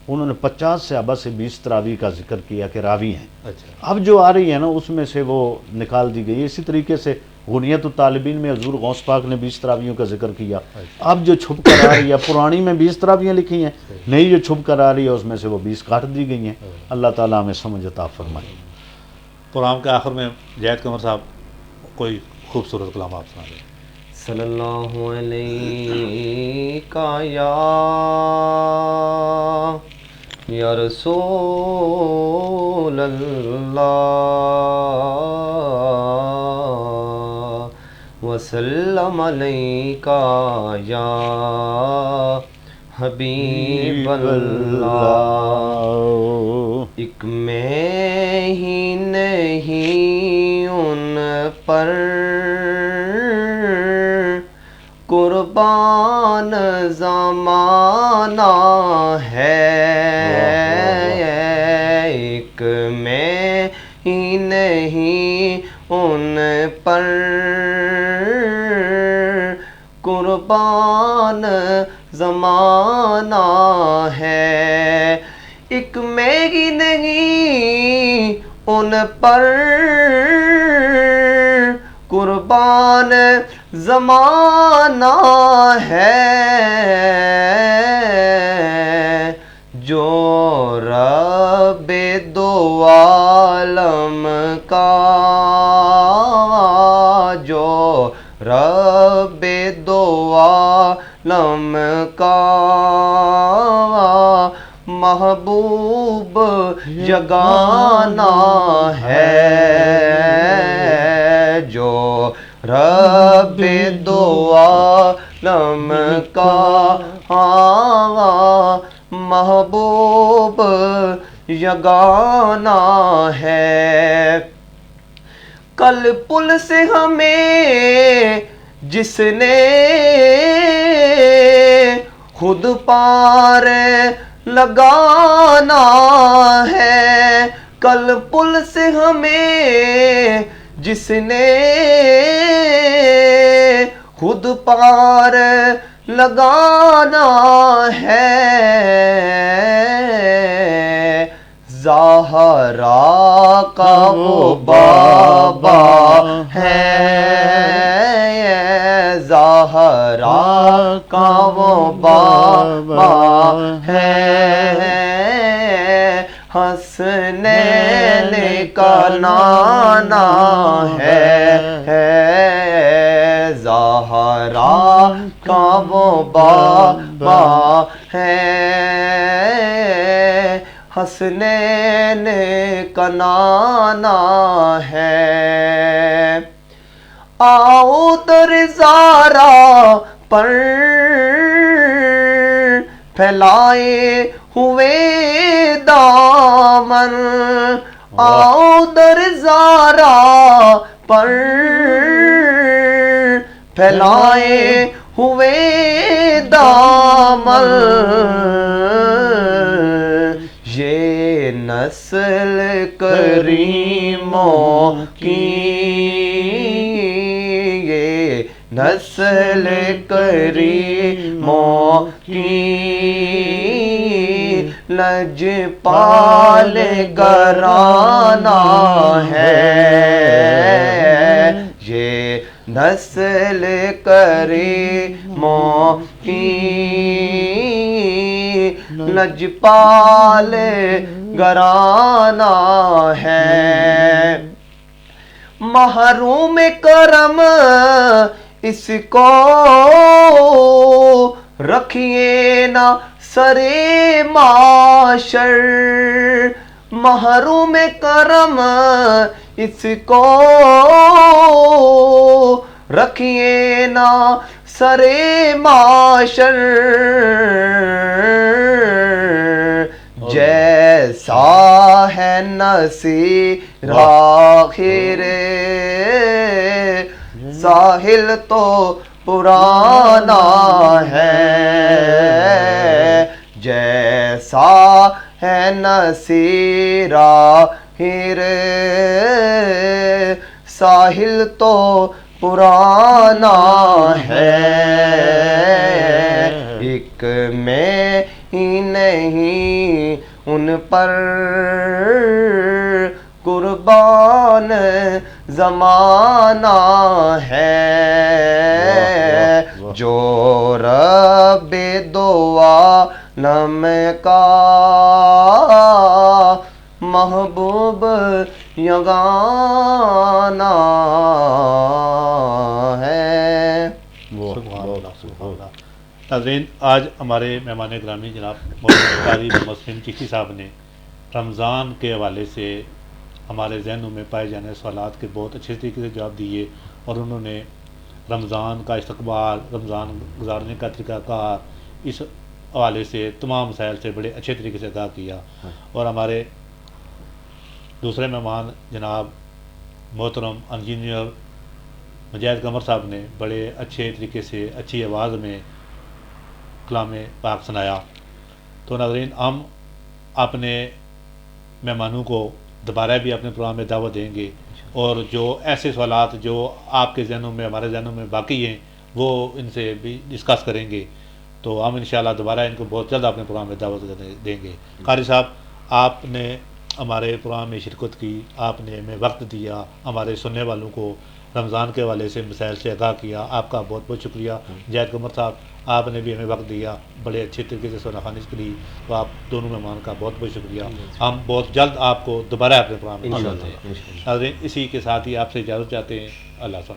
انہوں نے 50 صحابہ سے 20 تراویح کا ذکر کیا کہ راوی ہیں. اب جو آ رہی ہے نا اس میں سے وہ نکال دی گئی. اسی طریقے سے غنیت الطالبین میں حضور غوث پاک نے 20 تراویحوں کا ذکر کیا. اب جو چھپ کر آ رہی ہے، پرانی میں 20 تراویحیں لکھی ہیں، نئی جو چھپ کر آ رہی ہے اس میں سے وہ 20 کاٹ دی گئی ہیں. اللہ تعالیٰ ہمیں سمجھ عطا فرمائے. پروگرام کے آخر میں جاید قمر صاحب کوئی خوبصورت کلام آپ سنا دیں. صلی اللہ علیہ یا رسول اللہ وسلم علیکہ یا حبیب اللہ. ایک میں ہی نہیں ان پر قربان زمانہ ہے، ایک میں ہی نہیں ان پر قربان زمانہ ہے، ایک میں ہی نہیں ان پر قربان زمانہ ہے، جو رب دو عالم کا، جو رب دو عالم کا محبوب یگانہ ہے، جو رب دو عالم کا محبوب یگانہ ہے. کل پل سے ہمیں جس نے خود پار لگانا ہے، کل پل سے ہمیں جس نے خود پار لگانا ہے، زہرا کا وہ بابا ہے، زہرا کا وہ بابا ہے، حسنین کا نانا ہے، زہرا کا وہ بابا ہے، حسنین کا نانا ہے. آؤ در زارا پر پھیلائے ہوئے دامن، آؤ در زارا پر پھیلائے ہوئے دامن، یہ نسل کریموں کی، یہ نسل کریموں کی لجپال گھرانہ ہے، یہ نسل کریموں کی لجپال گھرانہ ہے. محروم کرم اس کو رکھیے نہ سرے معاشر، محروم کرم اس کو رکھیے نہ سرے معاشر، جیسا ہے نصیر آخر ساحل تو پرانا ہے، جیسا ہے نصیر آخر ساحل تو پرانا ہے، ایک میں ہی نہیں ان پر قربان زمانہ ہے واہ، واہ۔ جو رب دعا نم کا محبوب یگانہ ہے۔ سبحان اللہ سبحان اللہ۔ ناظرین، آج ہمارے مہمان گرامی جناب مولانا قاری محمد فہیم چشتی صاحب نے رمضان کے حوالے سے ہمارے ذہنوں میں پائے جانے سوالات کے بہت اچھے طریقے سے جواب دیے، اور انہوں نے رمضان کا استقبال، رمضان گزارنے کا طریقہ کار، اس حوالے سے تمام مسائل سے بڑے اچھے طریقے سے آگاہ کیا۔ اور ہمارے دوسرے مہمان جناب محترم انجینئر مجاہد قمر صاحب نے بڑے اچھے طریقے سے اچھی آواز میں کلام پاک سنایا۔ تو ناظرین، ہم اپنے مہمانوں کو دوبارہ بھی اپنے پروگرام میں دعوت دیں گے، اور جو ایسے سوالات جو آپ کے ذہنوں میں، ہمارے ذہنوں میں باقی ہیں، وہ ان سے بھی ڈسکس کریں گے۔ تو ہم انشاءاللہ دوبارہ ان کو بہت جلد اپنے پروگرام میں دعوت دیں گے۔ قاری صاحب، آپ نے ہمارے پروگرام میں شرکت کی، آپ نے ہمیں وقت دیا، ہمارے سننے والوں کو رمضان کے حوالے سے مسائل سے آگاہ کیا، آپ کا بہت بہت شکریہ۔ جاید قمر صاحب، آپ نے بھی ہمیں وقت دیا، بڑے اچھے طریقے سے سونا خوانی کری، تو آپ دونوں مہمان کا بہت بہت شکریہ۔ ہم بہت جلد آپ کو دوبارہ اپنے پروگرام میں انشاءاللہ، دعوت دیں۔ انشاءاللہ۔ ناظرین، اسی کے ساتھ ہی آپ سے اجازت چاہتے ہیں۔ اللہ حافظ۔